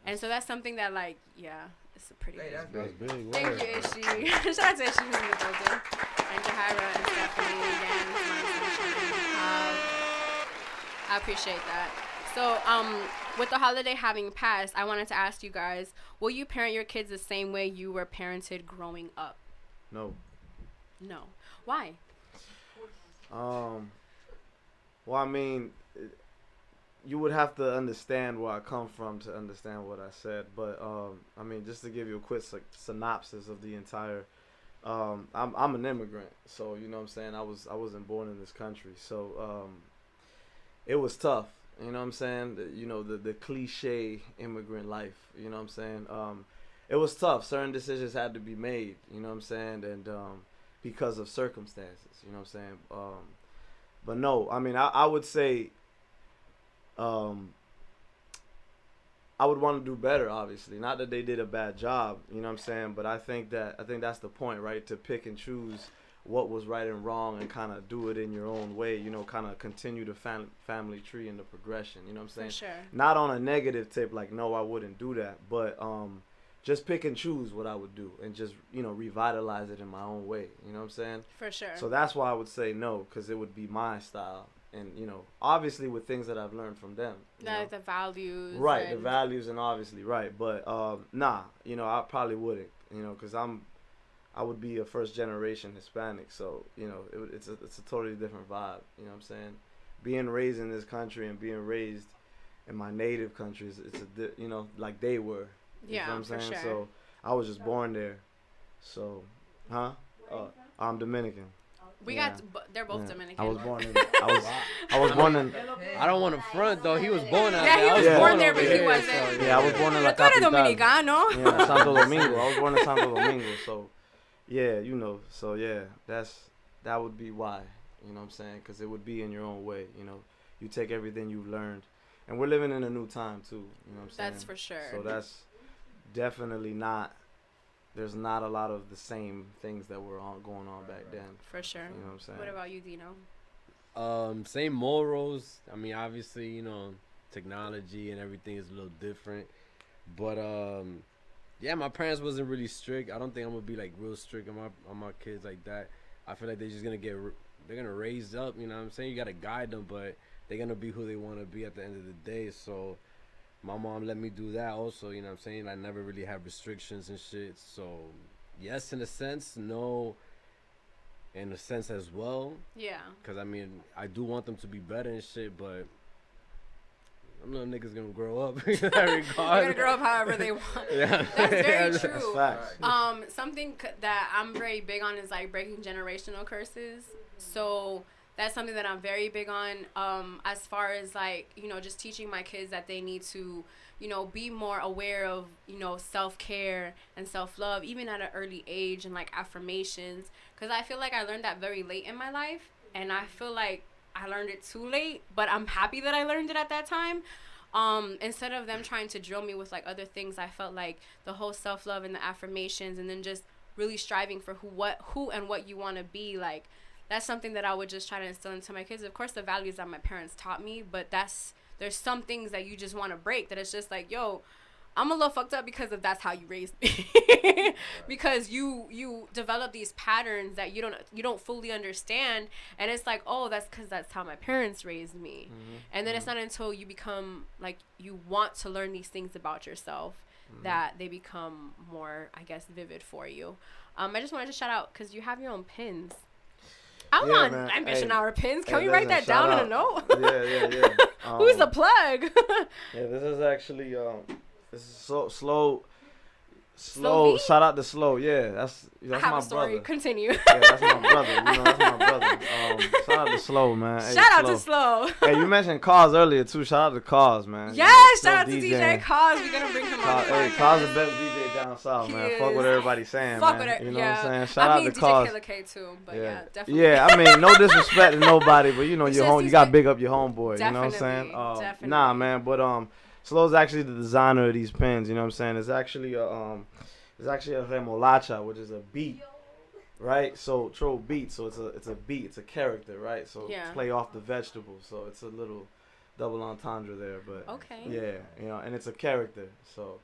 And so that's something that, like, yeah, it's a pretty big. That's big. Thank you, Ishi. Shout out to Ishi who's in the building. And Jahira and Stephanie again. I appreciate that. So, with the holiday having passed, I wanted to ask you guys, will you parent your kids the same way you were parented growing up? No. No. Why? Well, I mean, you would have to understand where I come from to understand what I said. But, I mean, just to give you a quick synopsis of the entire, I'm an immigrant. So, you know what I'm saying? I wasn't born in this country. So, it was tough. You know what I'm saying? You know, the cliche immigrant life. You know what I'm saying? It was tough. Certain decisions had to be made. You know what I'm saying? And because of circumstances. You know what I'm saying? But no, I mean, I would say I would want to do better, obviously. Not that they did a bad job, you know what I'm saying? But I think that's the point, right? To pick and choose what was right and wrong and kind of do it in your own way, you know, kind of continue the family tree and the progression, you know what I'm saying? For sure. Not on a negative tip, like, no, I wouldn't do that. But just pick and choose what I would do and just, you know, revitalize it in my own way, you know what I'm saying? For sure. So that's why I would say no, because it would be my style. And, you know, obviously with things that I've learned from them. The values. Right, the values and obviously, right. But, nah, you know, I probably wouldn't, you know, because I would be a first generation Hispanic. So, you know, it's a totally different vibe, you know what I'm saying? Being raised in this country and being raised in my native countries, you know, like they were. You know what I'm saying? For sure. So I was just born there. So, I'm Dominican. They're both Dominican. I was born in. I was born in. I don't want to front though. He was born out Yeah, there. he was born there, but he wasn't. So, Yeah, I was born in La Tú eres Capital. dominicano. Yeah, Santo Domingo. I was born in Santo Domingo. So, yeah, you know. So yeah, that would be why. You know what I'm saying? Because it would be in your own way. You know, you take everything you've learned, and we're living in a new time too. You know what I'm saying? That's for sure. So that's definitely not. There's not a lot of the same things that were going on back then. For sure. You know what I'm saying? What about you, Deeno? Same morals. I mean, obviously, you know, technology and everything is a little different. But yeah, my parents wasn't really strict. I don't think I'm gonna be like real strict on my kids like that. I feel like they're just gonna they're gonna raise up. You know what I'm saying? You gotta guide them, but they're gonna be who they want to be at the end of the day. So my mom let me do that also. You know what I'm saying? I never really have restrictions and shit. So yes, in a sense, no. In a sense as well. Yeah. Because, I mean, I do want them to be better and shit, but them little niggas gonna grow up. They're gonna grow up however they want. Yeah. That's very That's true. facts. Something that I'm very big on is like breaking generational curses. So that's something that I'm very big on. As far as like, you know, just teaching my kids that they need to, you know, be more aware of, you know, self-care and self-love, even at an early age, and like affirmations. Because I feel like I learned that very late in my life, and I feel like I learned it too late, but I'm happy that I learned it at that time. Instead of them trying to drill me with like other things, I felt like the whole self-love and the affirmations, and then just really striving for who and what you want to be, like that's something that I would just try to instill into my kids. Of course, the values that my parents taught me, but there's some things that you just want to break, that it's just like, yo, I'm a little fucked up because of that's how you raised me. Because you develop these patterns that you don't fully understand, and it's like, oh, that's because that's how my parents raised me. And then it's not until you become like you want to learn these things about yourself that they become more, I guess, vivid for you. I just wanted to shout out because you have your own pins. I'm on Ambition Hour pins. Can we write that down in a note? Yeah. Who's the plug? Yeah, this is actually this is slow Slow, Slovey? shout out to Slow. Yeah, that's I have my a story. brother. Continue. Yeah, that's my brother. You know, that's my brother. Shout out to Slow, man. Hey, Shout out to Slow. Hey, you mentioned Cause earlier too. Shout out to Cause, man. Yes, You know, shout out to still DJ DJing. Cause. We're gonna bring him on. the Hey, podcast. Cause the best DJ down south, He man. is. Fuck what everybody's saying, Fuck man. with it. You know Yeah. what I'm saying? Shout I out mean, to DJ Cause. Killer K too, but yeah, definitely. Yeah, I mean, no disrespect to nobody, but you know, It's your just home, you he's gotta been- big up your homeboy. You know what I'm saying? Definitely. Nah, man, but Slow's actually the designer of these pins. You know what I'm saying? It's actually a remolacha, which is a beat, right? So troll beat, so it's a beat, it's a character, right? So Yeah. play off the vegetables, so it's a little double entendre there, but Okay. yeah, you know, and it's a character, so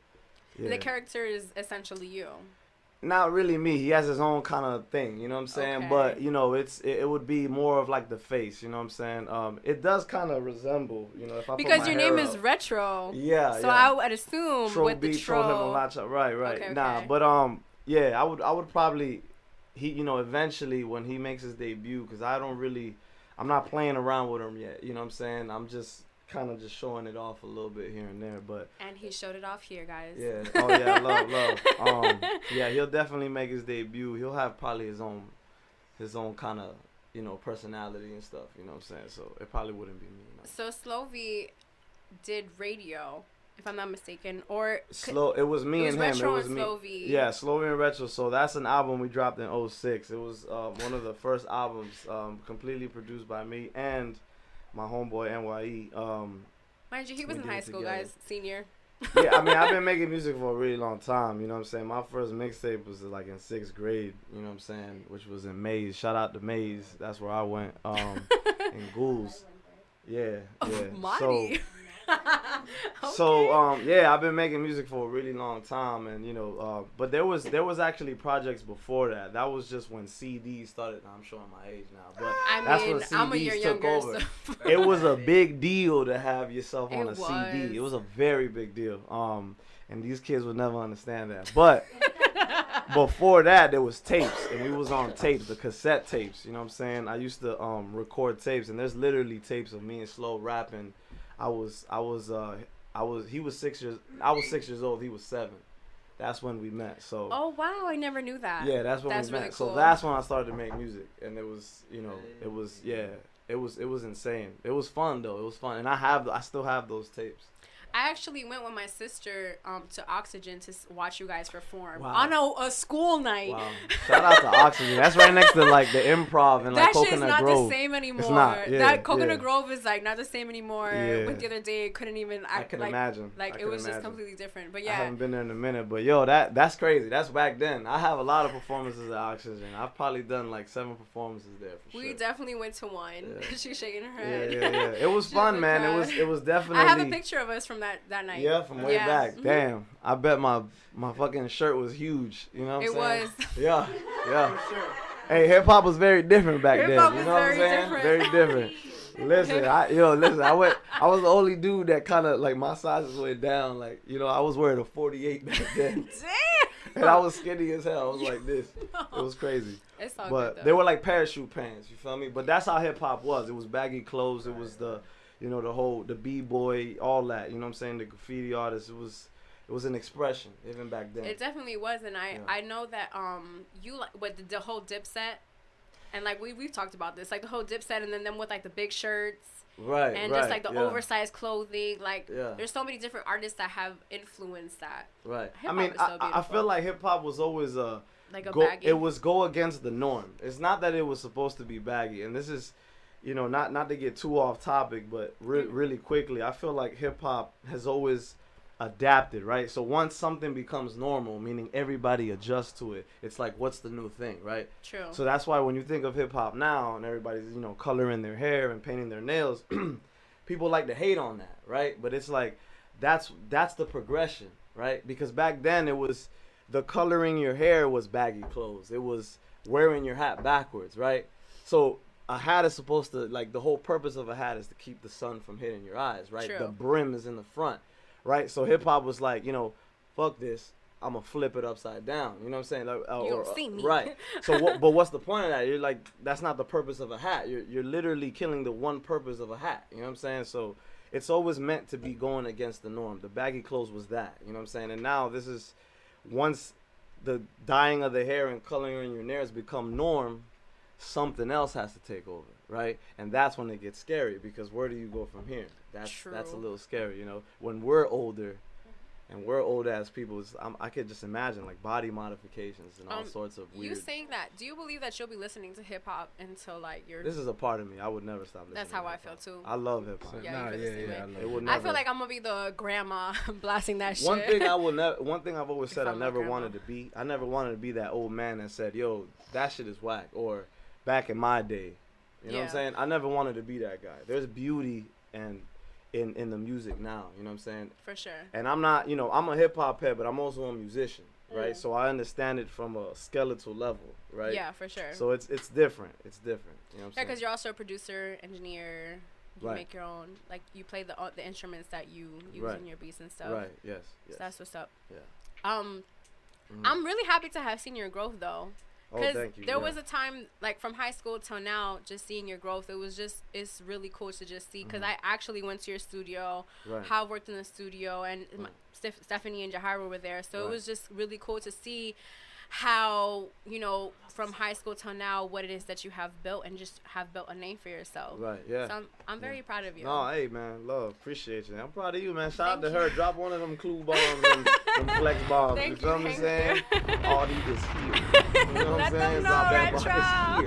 yeah. The character is essentially you. Not really me. He has his own kind of thing, you know what I'm saying? Okay. But you know, it would be more of like the face, you know what I'm saying? It does kind of resemble, you know, if I put Because my your hair name is up. Retro. Yeah, So yeah. I would assume Troll with the beat, troll troll. remolacha. Right. Okay, Nah, okay. but yeah, I would probably you know, eventually when he makes his debut, because I'm not playing around with him yet, you know what I'm saying? I'm just kind of just showing it off a little bit here and there, but And he showed it off here, guys. yeah, oh yeah, love. Yeah, he'll definitely make his debut. He'll have probably his own kind of, you know, personality and stuff, you know what I'm saying? So it probably wouldn't be me. No. So Slovey did radio, if I'm not mistaken, or It was me it was and him. Retro It was and me. Slovey. Yeah, Slovey and Retro. So that's an album we dropped in 06. It was one of the first albums completely produced by me and my homeboy NYE. Mind you, he was we in did high it school, together. guys. Senior. Yeah, I mean, I've been making music for a really long time, you know what I'm saying? My first mixtape was like in 6th grade, you know what I'm saying? Which was in Maze. Shout out to Maze. That's where I went. In Ghouls. Yeah, yeah. Marty. So yeah, I've been making music for a really long time, and you know, but there was actually projects before that. That was just when CDs started. I'm showing my age now, but I that's mean, when CDs I'm a year took younger, over. so It was a big deal to have yourself on It a CD. was. It was a very big deal. And these kids would never understand that. But before that, there was tapes, and we was on tapes, the cassette tapes. You know what I'm saying? I used to record tapes, and there's literally tapes of me and Slow rapping. He was 6 years. I was 6 years old. He was 7. That's when we met. So. Oh wow, I never knew that. Yeah, that's when we met. Really cool. So that's when I started to make music, and it was, you know, it was insane. It was fun though. It was fun, and I still have those tapes. I actually went with my sister to Oxygen to watch you guys perform Wow. on a school night. Wow! Shout out to Oxygen. That's right next to like the Improv and like That shit's Coconut not Grove. the same anymore. It's not. Yeah, that Coconut yeah. Grove is like not the same anymore. Yeah. With the other day, it couldn't even act I can like, imagine. Like I it can was just imagine. completely different. But I yeah, haven't been there in a minute, but yo, that's crazy. That's back then. I have a lot of performances at Oxygen. I've probably done like 7 performances there for we sure. definitely went to one. Yeah. She's shaking her Yeah, head. yeah. It was She's fun, like, man. "God." It was definitely. I have a picture of us from that night. Yeah, from way Yeah. back. Mhm. Damn. I bet my fucking shirt was huge. You know what I'm It saying? was. Yeah, yeah. Hey, hip hop was very different back then. Hip-hop You was know what I'm very saying? different. Very different. Listen, I was the only dude that kind of like my sizes went down. Like, you know, I was wearing a 48 back then, Damn. and I was skinny as hell. I was like this. It was crazy. It's all But good they though. were like parachute pants. You feel me? But that's how hip hop was. It was baggy clothes. It was the, you know, the b-boy, all that. You know what I'm saying? The graffiti artists. It was an expression even back then. It definitely was, and Yeah. I know that you like with the whole Dipset, and like we've talked about this, like the whole Dipset, and then them with like the big shirts Right, and right, just like the yeah, oversized clothing. Like Yeah. there's so many different artists that have influenced that. right. I Hip-hop mean, is so I beautiful. feel like hip hop was always Like a go. baggy. It was go against the norm. It's not that it was supposed to be baggy, and this is, you know, not to get too off topic, but really quickly, I feel like hip hop has always adapted, right? So once something becomes normal, meaning everybody adjusts to it, it's like, what's the new thing, right? True. So that's why when you think of hip hop now and everybody's, you know, coloring their hair and painting their nails, people like to hate on that, right? But it's like that's the progression, right? Because back then it was the coloring your hair was baggy clothes. It was wearing your hat backwards, right? So a hat is supposed to, like, the whole purpose of a hat is to keep the sun from hitting your eyes, right? True. The brim is in the front, right? So hip hop was like, you know, fuck this, I'm gonna flip it upside down. You know what I'm saying? Like, You don't see me. Right. So, but what's the point of that? You're like, that's not the purpose of a hat. You're literally killing the one purpose of a hat. You know what I'm saying? So it's always meant to be going against the norm. The baggy clothes was that. You know what I'm saying? And now this is once the dyeing of the hair and coloring your nails become norm, something else has to take over, right? And that's when it gets scary, because where do you go from here? That's a little scary, you know. When we're older, and we're old ass people, I could just imagine like body modifications and all sorts of weird. You saying that? Do you believe that you'll be listening to hip hop until like you're? This is a part of me. I would never stop listening. That's how I feel too. I love hip hop. Yeah, I feel like I'm gonna be the grandma blasting that shit. One thing I've always said I never wanted to be. I never wanted to be that old man that said, "Yo, that shit is whack," or "Back in my day." You know what I'm saying? I never wanted to be that guy. There's beauty and in the music now, you know what I'm saying? For sure. And I'm not, you know, I'm a hip hop head, but I'm also a musician, right? So I understand it from a skeletal level, right? Yeah, for sure. So it's different. It's different. You know what I'm saying? Because you're also a producer, engineer. You make your own, like you play the instruments that you use in your beats and stuff. Right. Yes. So that's what's up. Yeah. I'm really happy to have seen your growth though. Because there was a time, like from high school till now, just seeing your growth, it's really cool to just see. Because I actually went to your studio, Hal worked in the studio, and Stephanie and Jahaira were there. So it was just really cool to see how, you know, from high school till now, what it is that you have built and just have built a name for yourself. Right, yeah. So I'm very proud of you. No, hey, man, love, appreciate you. I'm proud of you, man. Shout out to her. Drop one of them clue bombs and them flex bombs. You feel what I'm saying? Audi is here. You know what I'm saying? Stop that box is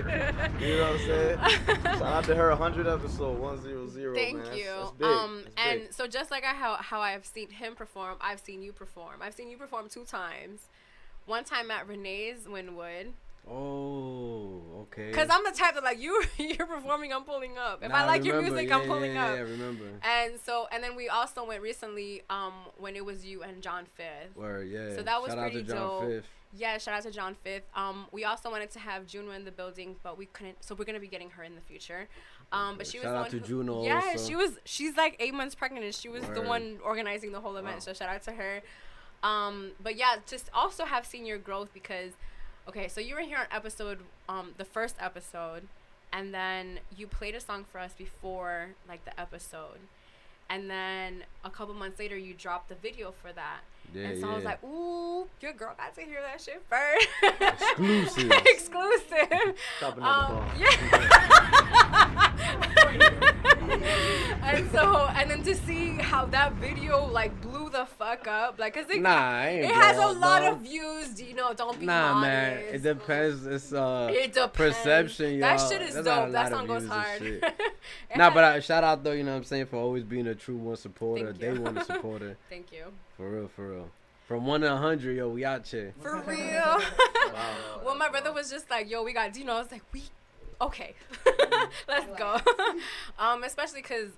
here. You know what I'm saying? Shout out to her. 100 episode, 100. Thank man. you. That's big. That's and big. so just like how I've seen him perform, I've seen you perform. I've seen you perform 2 times. One time at Renee's Winwood. Oh, okay. Cause I'm the type that like you're performing, I'm pulling up. If I like your music, I'm pulling up. Yeah, I remember. And then we also went recently when it was you and John Fifth. Word, yeah. So that was shout pretty out to John dope. Fifth. Yeah, shout out to John Fifth. We also wanted to have Juno in the building, but we couldn't. So we're gonna be getting her in the future. But she was shout out to Juno. Yeah, also. she's like 8 months pregnant, and she was the one organizing the whole event. Wow. So shout out to her. But yeah, just also have seen your growth because, okay, so you were here on episode, the first episode, and then you played a song for us before like the episode, and then a couple months later you dropped the video for that. Yeah, and so I was like, ooh, your girl got to hear that shit first. Exclusive. And then to see how that video like blew the fuck up, like, cause it has a lot of views. You know, don't be honest. Man, it depends. It depends. Perception, y'all. That shit is dope. That song goes hard. But shout out though, you know what I'm saying, for always being a true one supporter, day one supporter. Thank you. For real. From 1 to 100, yo, we out here. For real. Well, my brother was just like, yo, we got Deeno. I was like, okay, let's go. Especially because,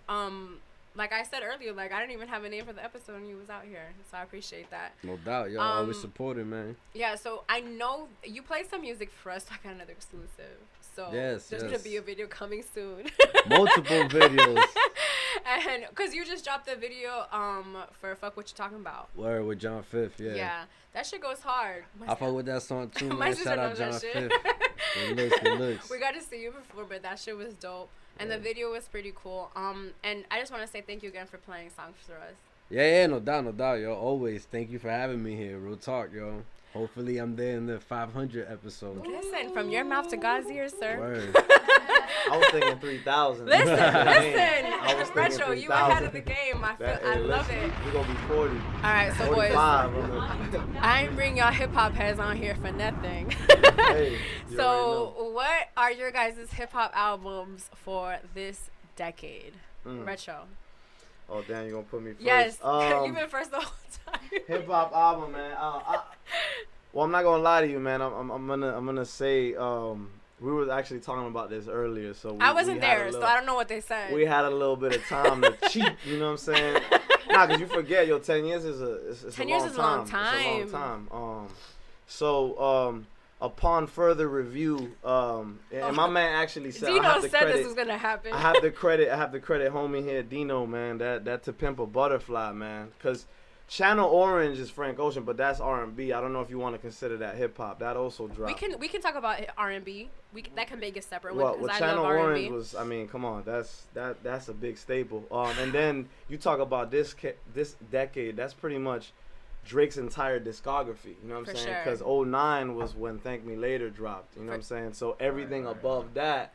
like I said earlier, like I didn't even have a name for the episode and you was out here, so I appreciate that. No doubt, y'all always supporting, man. Yeah, so I know you played some music for us, like another exclusive. So there's gonna be a video coming soon. Multiple videos. And because you just dropped the video for Fuck What You Talking About. Word with John Fifth, yeah. Yeah, that shit goes hard. I fuck with that song too, man. My sister Shout out knows John that shit. Fifth. It looks. We got to see you before, but that shit was dope. And the video was pretty cool. And I just want to say thank you again for playing songs for us. Yeah, no doubt, yo. Always. Thank you for having me here. Real talk, yo. Hopefully I'm there in the 500 episode. Listen, from your mouth to God's ears, sir. Word. I was thinking 3,000. Listen. I was thinking Retro, 3,000. you ahead of the game. I love it. We're going to be 40. All right, so boys, I ain't bring y'all hip-hop heads on here for nothing. Hey, so what are your guys' hip-hop albums for this decade? Retro. Oh, damn, you going to put me first? Yes, you've been first the whole time. Hip-hop album, man. Well, I'm not going to lie to you, man. I'm gonna say... we were actually talking about this earlier, so I wasn't there, so I don't know what they said. We had a little bit of time to cheat, you know what I'm saying? Nah, because you forget, 10 years is a 10 years is a long time. It's a long time. So, upon further review, and my man actually said, Deeno said this was gonna happen. I have to credit homie here, Deeno, man. That To Pimp a Butterfly, man, because Channel Orange is Frank Ocean, but that's R&B. I don't know if you want to consider that hip hop. That also dropped. We can talk about R&B. That can make a separate one. Well, Channel I love Orange R&B. was. I mean, come on, that's a big staple. And then you talk about this decade. That's pretty much Drake's entire discography. You know what I'm For saying? sure. Because '09 was when Thank Me Later dropped. You know what I'm saying? So everything above that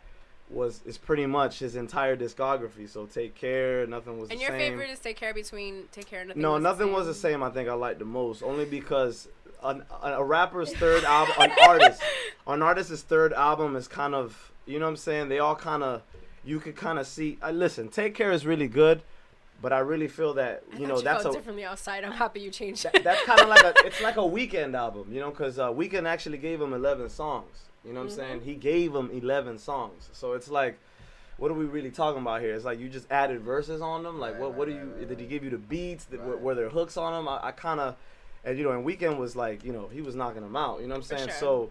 is pretty much his entire discography. So Take Care, Nothing Was And the your Same. favorite is Take Care between Take Care and Nothing No, Was Nothing the Was the Same. I think I like the most, only because a rapper's third album, an artist's third album is kind of, you know what I'm saying? They all kind of, you could kind of see. Listen, Take Care is really good, but I really feel that that's felt differently outside. I'm happy you changed it. that's kind of like it's like a Weeknd album, because Weeknd actually gave him 11 songs. You know what I'm saying? He gave him 11 songs, so it's like, what are we really talking about here? It's like you just added verses on them. Like what do you? Did he give you the beats? Were there hooks on them? I kind of, and and Weeknd was like, he was knocking them out. You know what I'm saying? Sure. So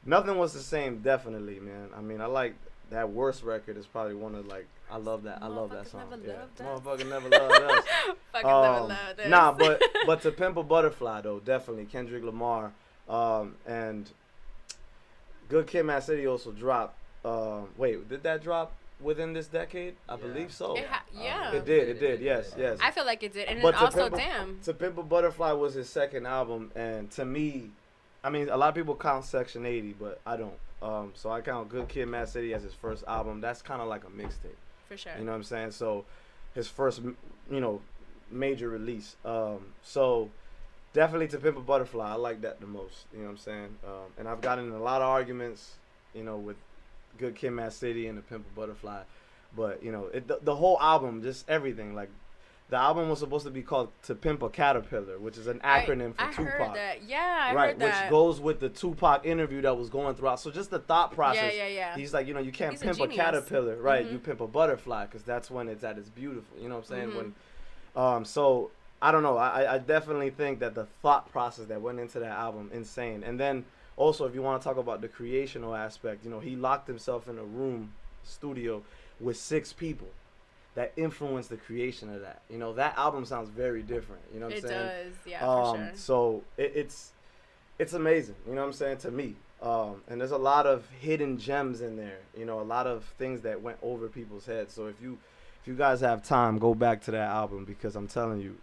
Nothing Was the Same, definitely, man. I mean, I like that Worst record is probably one of like. I love that song. Motherfucker Never Loved Us. Fucking never loved us. Nah, but To Pimp a Butterfly though, definitely Kendrick Lamar, and Good Kid, Mad City also dropped. Wait, did that drop within this decade? I believe so. Yeah. It did. Yes. I feel like it did, and But then also, To Pimp a Butterfly was his second album, and to me, I mean, a lot of people count Section 80, but I don't. So I count Good Kid, Mad City as his first album. That's kind of like a mixtape. For sure. You know what I'm saying? So his first, major release. So definitely To Pimp a Butterfly. I like that the most. You know what I'm saying? And I've gotten in a lot of arguments, with Good Kid, Mad City and To Pimp a Butterfly. But, the whole album, just everything. Like, the album was supposed to be called To Pimp a Caterpillar, which is an acronym for Tupac. I heard that. Yeah, I right, heard that. which goes with the Tupac interview that was going throughout. So just the thought process. Yeah. He's like, you can't He's a pimp a genius. caterpillar, right? You pimp a butterfly, because that's when it's at its beautiful. You know what I'm saying? When, so I don't know. I definitely think that the thought process that went into that album, insane. And then also, if you want to talk about the creational aspect, he locked himself in a studio with 6 people that influenced the creation of that. That album sounds very different. You know what I'm saying? It does, yeah, for sure. So it's amazing. You know what I'm saying, to me. And there's a lot of hidden gems in there. A lot of things that went over people's heads. So if you guys have time, go back to that album, because I'm telling you,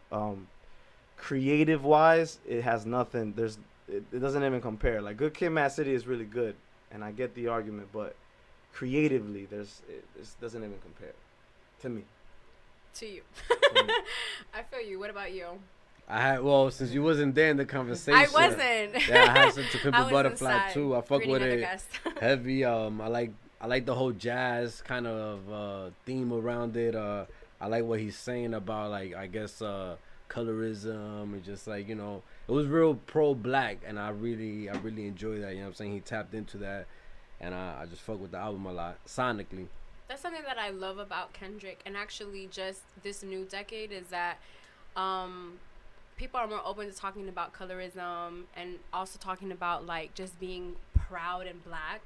creative wise, it has nothing. It doesn't even compare. Like, Good Kid, Mad City is really good, and I get the argument, but creatively, it doesn't even compare. To me. To you. I feel you. What about you? Since you wasn't there in the conversation. I wasn't. Yeah, I had some To Pimp I a was Butterfly inside, too. I fuck with reading it other guys. heavy. I like the whole jazz kind of theme around it. I like what he's saying about, like, I guess colorism and just like, it was real pro-black, and I really enjoy that. You know what I'm saying? He tapped into that, and I just fuck with the album a lot sonically. That's something that I love about Kendrick, and actually just this new decade, is that people are more open to talking about colorism, and also talking about, like, just being proud and black.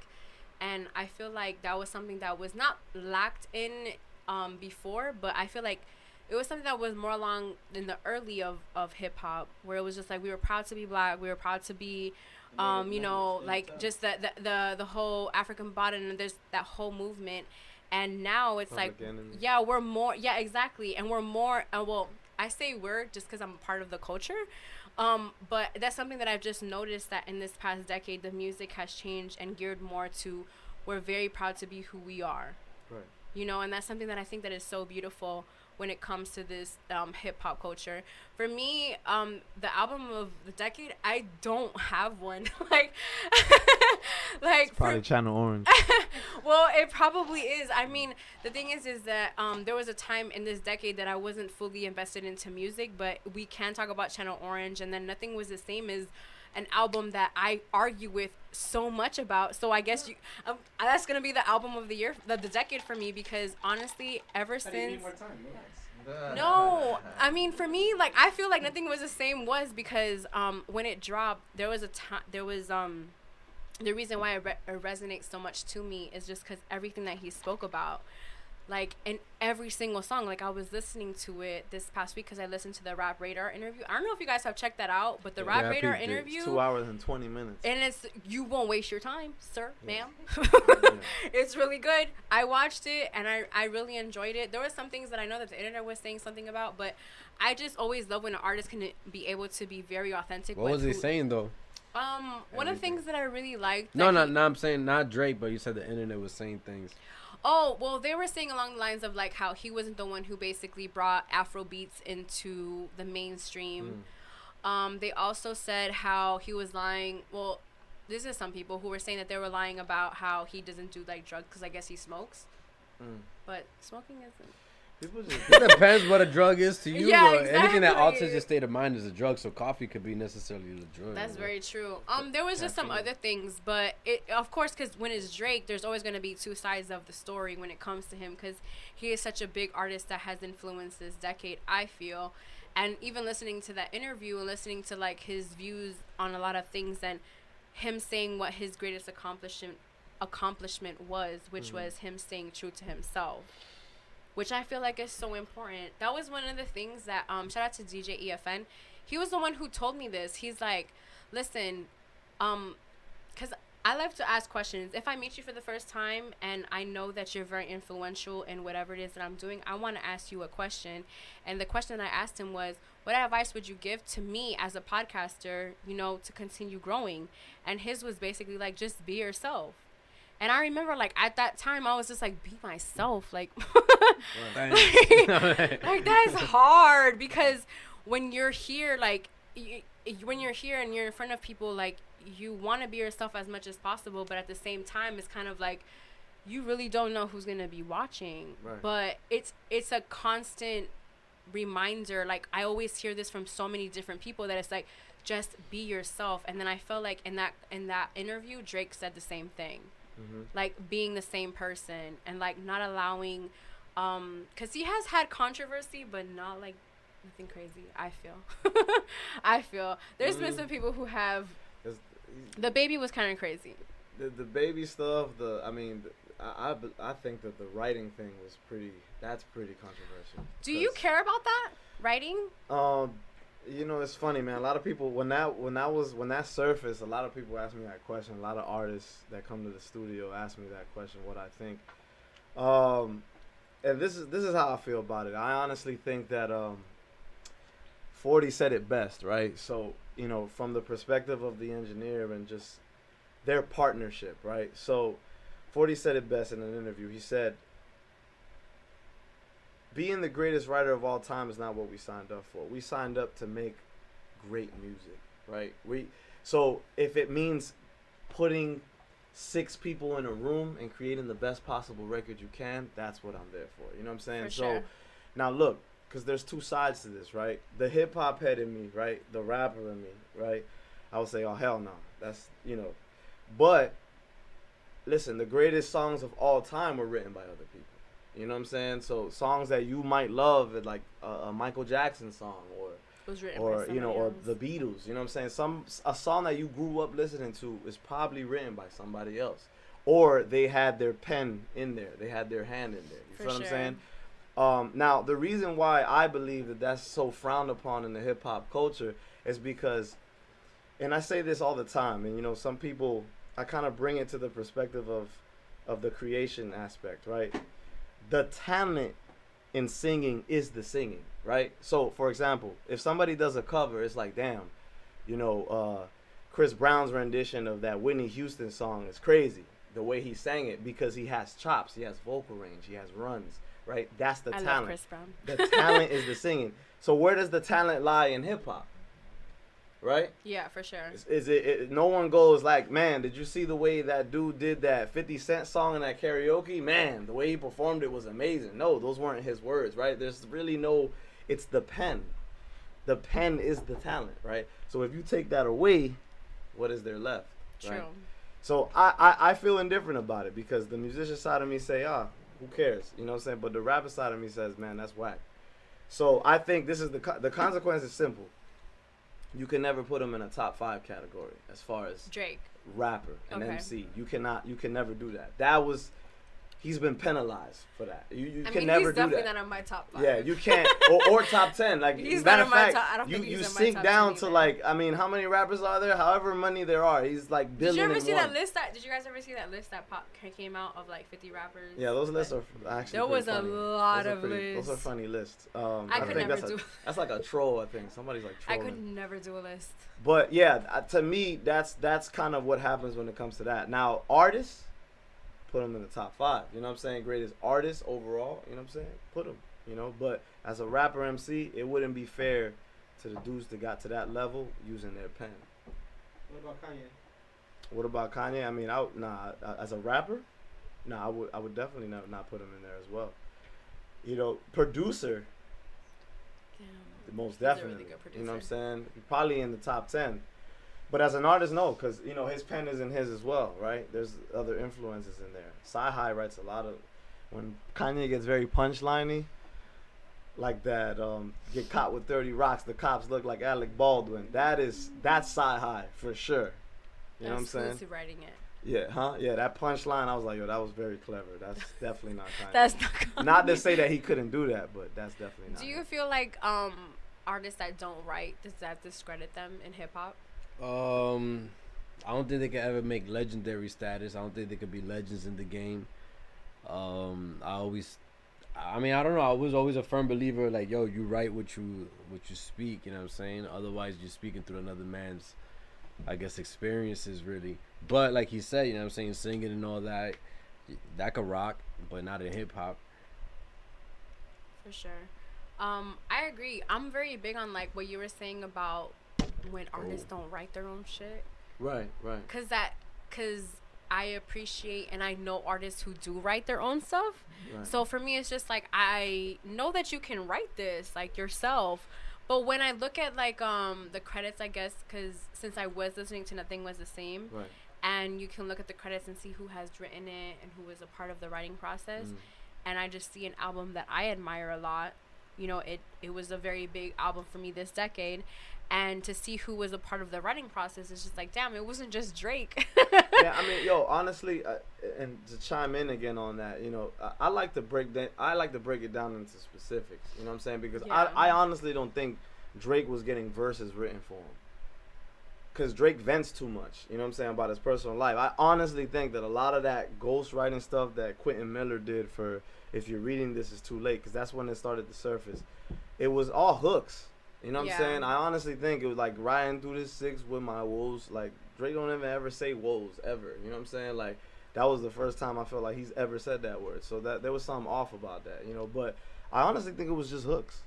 And I feel like that was something that was not lacked in before, but I feel like it was something that was more along in the early of hip hop, where it was just like, we were proud to be black, we were proud to be like, just the whole African bottom, and there's that whole movement. And now it's Public like, Enemy. yeah, we're more, yeah, exactly. And we're more, well, I say we're just because I'm a part of the culture. But that's something that I've just noticed, that in this past decade, the music has changed and geared more to, we're very proud to be who we are. Right. And that's something that I think that is so beautiful when it comes to this hip hop culture. For me, the album of the decade, I don't have one. like It's probably Channel Orange. Well, it probably is. I mean, the thing is that there was a time in this decade that I wasn't fully invested into music, but we can talk about Channel Orange, and then Nothing Was the Same is an album that I argue with so much about. So I guess that's gonna be the album of the year, the decade for me, because honestly, ever since. No, I mean, for me, like, I feel like Nothing Was the Same was because when it dropped, there was the reason why it resonates so much to me is just because everything that he spoke about, like in every single song. Like I was listening to it this past week because I listened to the Rap Radar interview. I don't know if you guys have checked that out, but the Rap Radar interview, 2 hours and 20 minutes, and it's, you won't waste your time, sir, ma'am. Yeah. It's really good. I watched it and I really enjoyed it. There were some things that I know that the internet was saying something about, but I just always love when an artist can be able to be very authentic. What was he saying though? One of the things that I really liked. No, I'm saying not Drake, but you said the internet was saying things. Oh, well, they were saying along the lines of like how he wasn't the one who basically brought Afro beats into the mainstream. They also said how he was lying. Well, this is some people who were saying that they were lying about how he doesn't do like drugs because I guess he smokes. But smoking isn't. People just It depends what a drug is to you. Yeah, Though. Anything that exactly. alters your state of mind is a drug. So coffee could be necessarily a drug. That's very true. There was just some other things, but it, of course, because when it's Drake, there's always going to be two sides of the story when it comes to him, because he is such a big artist that has influenced this decade, I feel. And even listening to that interview and listening to like his views on a lot of things and him saying what his greatest accomplishment was, which was him staying true to himself, which I feel like is so important. That was one of the things that, shout out to DJ EFN. He was the one who told me this. He's like, listen, because I love to ask questions. If I meet you for the first time and I know that you're very influential in whatever it is that I'm doing, I want to ask you a question. And the question I asked him was, what advice would you give to me as a podcaster, you know, to continue growing? And his was basically like, just be yourself. And I remember, like, at that time, I was just like, be myself. Like, like that is hard, because when you're here, like, when you're here and you're in front of people, like, you want to be yourself as much as possible. But at the same time, it's kind of like, you really don't know who's going to be watching. Right. But it's a constant reminder. Like, I always hear this from so many different people that it's like, just be yourself. And then I felt like in that interview, Drake said the same thing. Like being the same person and like not allowing, because he has had controversy, but not like nothing crazy. I feel there's been some people who have. The baby was kind of crazy. The baby stuff. I think that the writing thing was that's pretty controversial. Do you care about that writing? You know, it's funny, man. A lot of people, when that surfaced, a lot of people ask me that question. A lot of artists that come to the studio ask me that question, what I think. And this is how I feel about it. I honestly think that 40 said it best, right? So, you know, from the perspective of the engineer and just their partnership, right? So 40 said it best in an interview. He said, being the greatest writer of all time is not what we signed up for. We signed up to make great music, right? So if it means putting 6 people in a room and creating the best possible record you can, that's what I'm there for. You know what I'm saying? For sure. So now look, because there's two sides to this, right? The hip hop head in me, right? The rapper in me, right? I would say, oh, hell no. That's, you know. But listen, the greatest songs of all time were written by other people. You know what I'm saying? So songs that you might love, like a Michael Jackson song, or you know, or the Beatles. You know what I'm saying? A song that you grew up listening to is probably written by somebody else, or they had their pen in there, they had their hand in there. You feel what I'm saying? Now the reason why I believe that that's so frowned upon in the hip hop culture is because, and I say this all the time, and you know, some people, I kind of bring it to the perspective of the creation aspect, right? The talent in singing is the singing, right? So, for example, if somebody does a cover, it's like, damn, you know, Chris Brown's rendition of that Whitney Houston song is crazy. The way he sang it, because he has chops, he has vocal range, he has runs, right? That's the talent. I love Chris Brown. The talent is the singing. So where does the talent lie in hip hop? Right? Yeah, for sure. Is it no one goes like, man, did you see the way that dude did that 50 Cent song in that karaoke? Man, the way he performed it was amazing. No, those weren't his words, right? There's really no, it's the pen. The pen is the talent, right? So if you take that away, what is there left? True. Right? So I feel indifferent about it, because the musician side of me say, who cares? You know what I'm saying? But the rapper side of me says, man, that's whack. So I think this is the consequence is simple. You can never put him in a top 5 category as far as Drake, rapper and Okay. MC. You can never do that. That was he's been penalized for that. You I can mean, never he's do definitely that. not on my top 5. Yeah, you can't, or top 10. Like, He's matter not of on my fact, top- I don't think you he's in my sink top down 10 to either. like, I mean, how many rappers are there? However many there are, he's like Did billion you ever and see one. that list? Did you guys ever see that list that came out of like 50 rappers? Yeah, those lists are actually There was pretty a funny. lot Those are of pretty- Those are lists. funny lists. I could think never that's do. that's like a troll. I think somebody's like I trolling. could never do a list. But yeah, to me, that's kind of what happens when it comes to that. Now, artists, put them in the top 5. You know what I'm saying? Greatest artists overall. You know what I'm saying? Put them. You know, but as a rapper MC, it wouldn't be fair to the dudes that got to that level using their pen. What about Kanye? What about Kanye? I mean, as a rapper, I would definitely not put him in there as well. You know, producer, Damn. most He's a really definitely. good You know what I'm producer. saying? Probably in the top 10. But as an artist, no, because, you know, his pen is in his as well, right? There's other influences in there. Sci-Hi writes a lot of... When Kanye gets very punchliney, like that, get caught with 30 rocks, the cops look like Alec Baldwin. That's Sci-Hi for sure. You know what I'm saying? Exclusive writing it. Yeah, huh? Yeah, that punchline, I was like, yo, that was very clever. That's definitely not Kanye. That's not. Not to say that he couldn't do that, but that's definitely not Do you him. feel like artists that don't write, does that discredit them in hip hop? I don't think they could ever make legendary status. I don't think they could be legends in the game. I don't know. I was always a firm believer, like, yo, you write what you speak. You know what I'm saying? Otherwise, you're speaking through another man's, I guess, experiences, really. But like he said, you know what I'm saying, singing and all that, that could rock, but not in hip hop. For sure. I agree. I'm very big on like what you were saying about when artists don't write their own shit. Right. Cause I appreciate and I know artists who do write their own stuff. Right. So for me, it's just like, I know that you can write this like yourself. But when I look at like the credits, I guess, because since I was listening to Nothing Was the Same, Right. and you can look at the credits and see who has written it and who was a part of the writing process, and I just see an album that I admire a lot. You know, it was a very big album for me this decade, and to see who was a part of the writing process is just like, damn, it wasn't just Drake. Yeah, I mean, yo, honestly, and to chime in again on that, you know, I like to break it down into specifics. You know what I'm saying? Because Yeah. I honestly don't think Drake was getting verses written for him. Because Drake vents too much, you know what I'm saying, about his personal life. I honestly think that a lot of that ghostwriting stuff that Quentin Miller did for If You're Reading This Is Too Late, because that's when it started to surface, it was all hooks. You know what Yeah. I'm saying? I honestly think it was like riding through this 6 with my woes. Like, Drake don't even ever say woes, ever. You know what I'm saying? Like, that was the first time I felt like he's ever said that word. So that there was something off about that, you know. But I honestly think it was just hooks.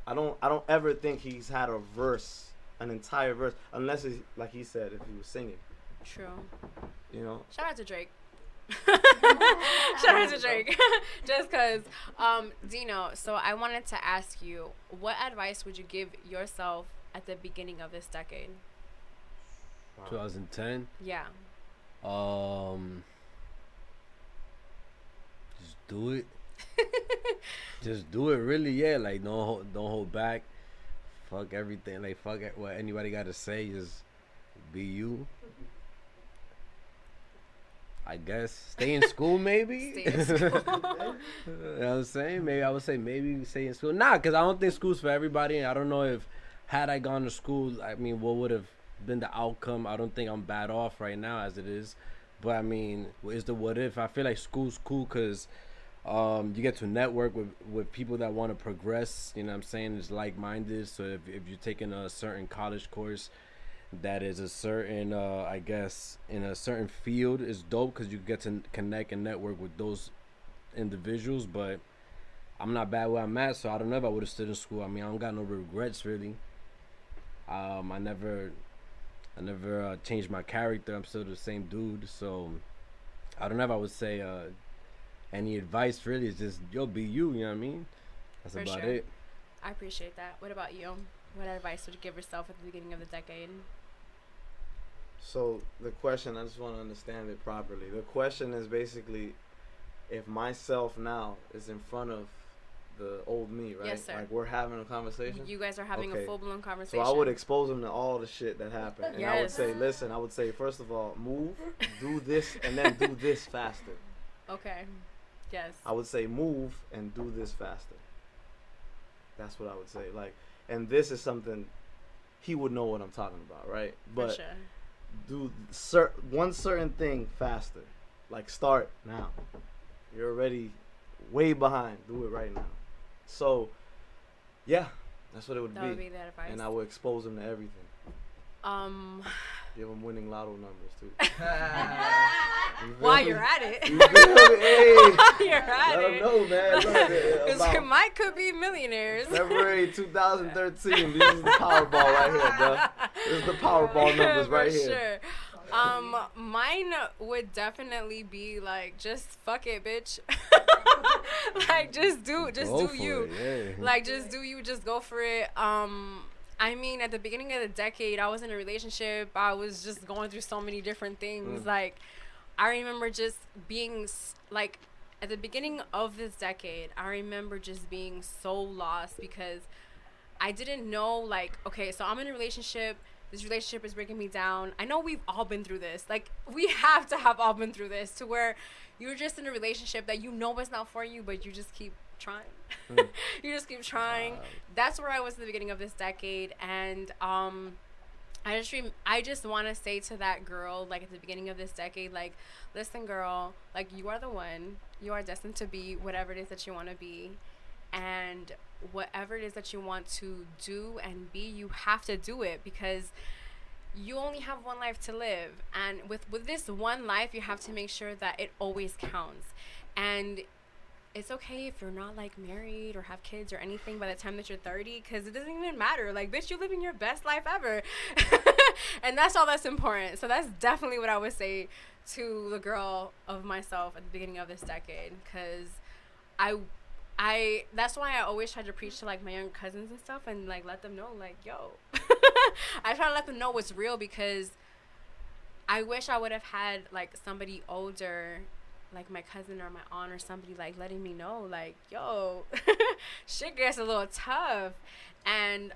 I don't ever think he's had a verse, an entire verse, unless it's, like he said, if he was singing, True. you know. Shout out to Drake. Shout out to Drake. Just because, Deeno, so I wanted to ask you, what advice would you give yourself at the beginning of this decade? 2010. Yeah. Just do it. Just do it, really. Yeah, like don't hold back. Fuck everything. Like fuck what anybody got to say. Just be you. I guess stay in school, maybe. Stay in school. You know what I'm saying? Maybe I would say maybe stay in school. Nah, because I don't think school's for everybody. And I don't know if had I gone to school, I mean, what would have been the outcome? I don't think I'm bad off right now as it is. But I mean, is the what if? I feel like school's cool because you get to network with people that want to progress. You know what I'm saying? It's like-minded. So if you're taking a certain college course that is a certain, I guess, in a certain field, is dope because you get to connect and network with those individuals. But I'm not bad where I'm at, so I don't know if I would have stood in school. I mean, I don't got no regrets, really. I never changed my character. I'm still the same dude. So I don't know if I would say any advice, really. Is just, yo, be you. You know what I mean? That's For about sure. it. I appreciate that. What about you? What advice would you give yourself at the beginning of the decade? So the question, I just want to understand it properly. The question is basically, if myself now is in front of the old me, right? Yes, sir. Like we're having a conversation. You guys are having Okay. a full-blown So conversation. I would expose him to all the shit that happened. And I would Yes. say, listen, first of all, move, do this, and then do this faster. Okay. Yes. I would say move and do this faster. That's what I would say. Like, and this is something he would know what I'm talking about, right? But For sure. do one certain thing faster. Like, start now. You're already way behind. Do it right now. So, yeah, that's what it would That be. would be the advice. And I would expose him to everything. Give him winning lotto numbers too. While you're at it. You feel me? Hey, While you're at let him it. know, man. Because we might could be millionaires. February 2013. This is the Powerball right here, bro. This is the Powerball numbers right For here. Sure. Mine would definitely be like, just fuck it, bitch. Like, just do you. It, yeah. Like, just do you. Just go for it. I mean, at the beginning of the decade, I was in a relationship. I was just going through so many different things. Like, I remember just being like, at the beginning of this decade, I remember just being so lost because I didn't know, like, okay, so I'm in a relationship. This relationship is breaking me down. I know we've all been through this. Like, we have to have all been through this, to where you're just in a relationship that you know it's not for you, but you just keep trying. You just keep trying. That's where I was at the beginning of this decade. And I just want to say to that girl, like, at the beginning of this decade, like, listen, girl, like, you are the one. You are destined to be whatever it is that you want to be. And whatever it is that you want to do and be, you have to do it, because you only have one life to live. And with this one life, you have to make sure that it always counts. And it's okay if you're not, like, married or have kids or anything by the time that you're 30, because it doesn't even matter. Like, bitch, you're living your best life ever. And that's all that's important. So that's definitely what I would say to the girl of myself at the beginning of this decade, because that's why I always try to preach to, like, my young cousins and stuff, and, like, let them know, like, yo. I try to let them know what's real, because I wish I would have had, like, somebody older, like my cousin or my aunt or somebody, like, letting me know, like, yo, shit gets a little tough. And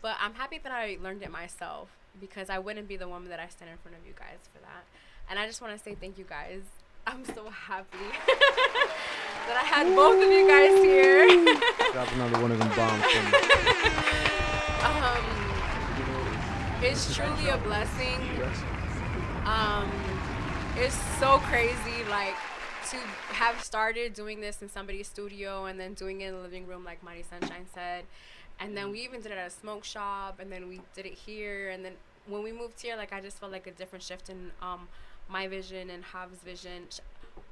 but I'm happy that I learned it myself, because I wouldn't be the woman that I stand in front of you guys for that. And I just want to say thank you guys. I'm so happy that I had both of you guys here. Drop another one of them bombs for me. It's truly a blessing. It's so crazy, like, to have started doing this in somebody's studio and then doing it in the living room, like Mighty Sunshine said. And then we even did it at a smoke shop, and then we did it here. And then when we moved here, like, I just felt like a different shift in my vision and Hav's vision.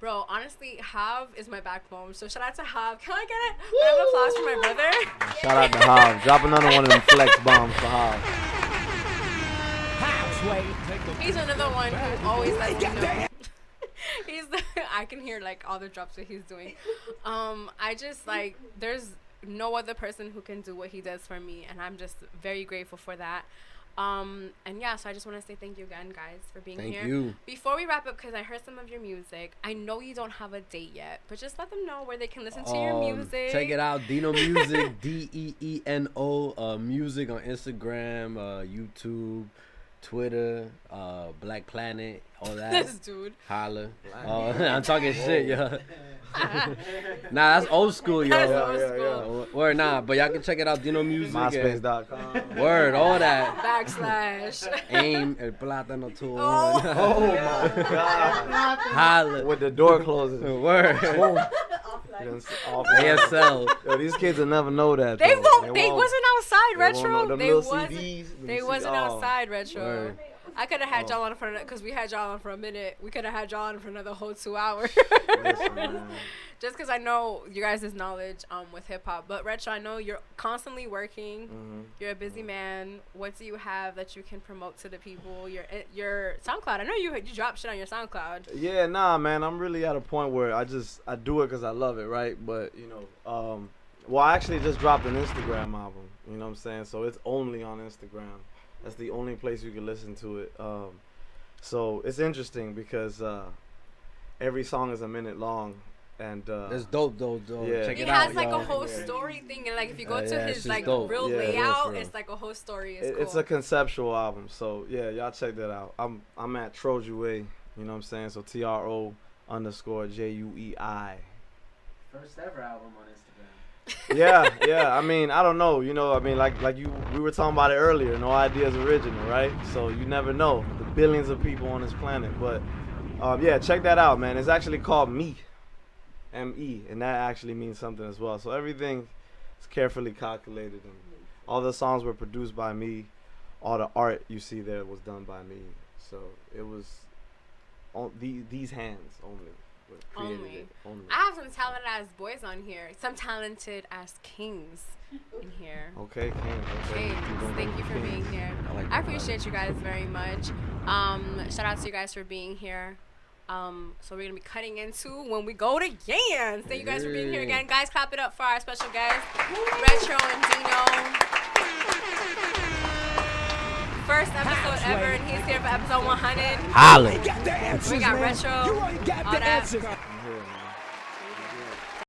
Bro, honestly, Hav is my backbone. So shout out to Hav. Can I get a round of applause for my brother? Shout out to Hav. Drop another one of them flex bombs for Hav. He's another one who always lets me know. I can hear, like, all the drops that he's doing. I just, like, there's no other person who can do what he does for me, and I'm just very grateful for that. And yeah, so I just want to say thank you again, guys, for being here. Thank you. Before we wrap up, because I heard some of your music, I know you don't have a date yet, but just let them know where they can listen to your music. Check it out, Deeno Music, Deeno Music on Instagram, YouTube, Twitter, Black Planet, all that. This dude. Holla. I'm talking shit, yo. Nah, that's old school, yo. That's old school. Word, nah, but y'all can check it out, Deeno Music. MySpace.com. Word, all that. / Aim, el plátano tool. Oh. Oh my God. Holla. With the door closing. Word. ASL. Yo, these kids will never know that. They though. won't. They wasn't outside, They won't know. Retro. Them They little wasn't. CDs, them They CDs. wasn't Oh. outside, Retro. Word. I could have had y'all on for, because we had y'all on for a minute. We could have had y'all on for another whole 2 hours. Listen, man. Just because I know you guys' knowledge with hip hop. But Retro, I know you're constantly working. Mhm. You're a busy man. What do you have that you can promote to the people? Your SoundCloud. I know you drop shit on your SoundCloud. Yeah, nah, man. I'm really at a point where I do it because I love it, right? But, you know, well, I actually just dropped an Instagram album. You know what I'm saying? So it's only on Instagram. That's the only place you can listen to it. So it's interesting because every song is a minute long. And That's dope, though. Yeah. Check He it has out, like y'all. a whole story thing, and like if you go to yeah, his it's like dope. real Yeah, layout, for real. it's like a whole story. It's cool. it's a conceptual album. So yeah, y'all check that out. I'm at Trojuei. You know what I'm saying? So TRO_JUEI. First ever album on Instagram. Yeah. I mean, I don't know. You know, I mean, like we were talking about it earlier. No idea is original, right? So you never know the billions of people on this planet. But yeah, check that out, man. It's actually called Me, M-E, and that actually means something as well. So everything is carefully calculated, and all the songs were produced by me. All the art you see there was done by me. So it was on these hands only. Only. I have some talented ass boys on here. Some talented ass kings in here. Okay, King. Okay. Kings. Thank you for being here. I appreciate you guys very much. Shout out to you guys for being here. So we're gonna be cutting into when we go to Yans. Thank you guys for being here again. Guys, clap it up for our special guest, Retro and Deeno. First episode ever, and he's here for episode 100. Holly. We got Retro, all that.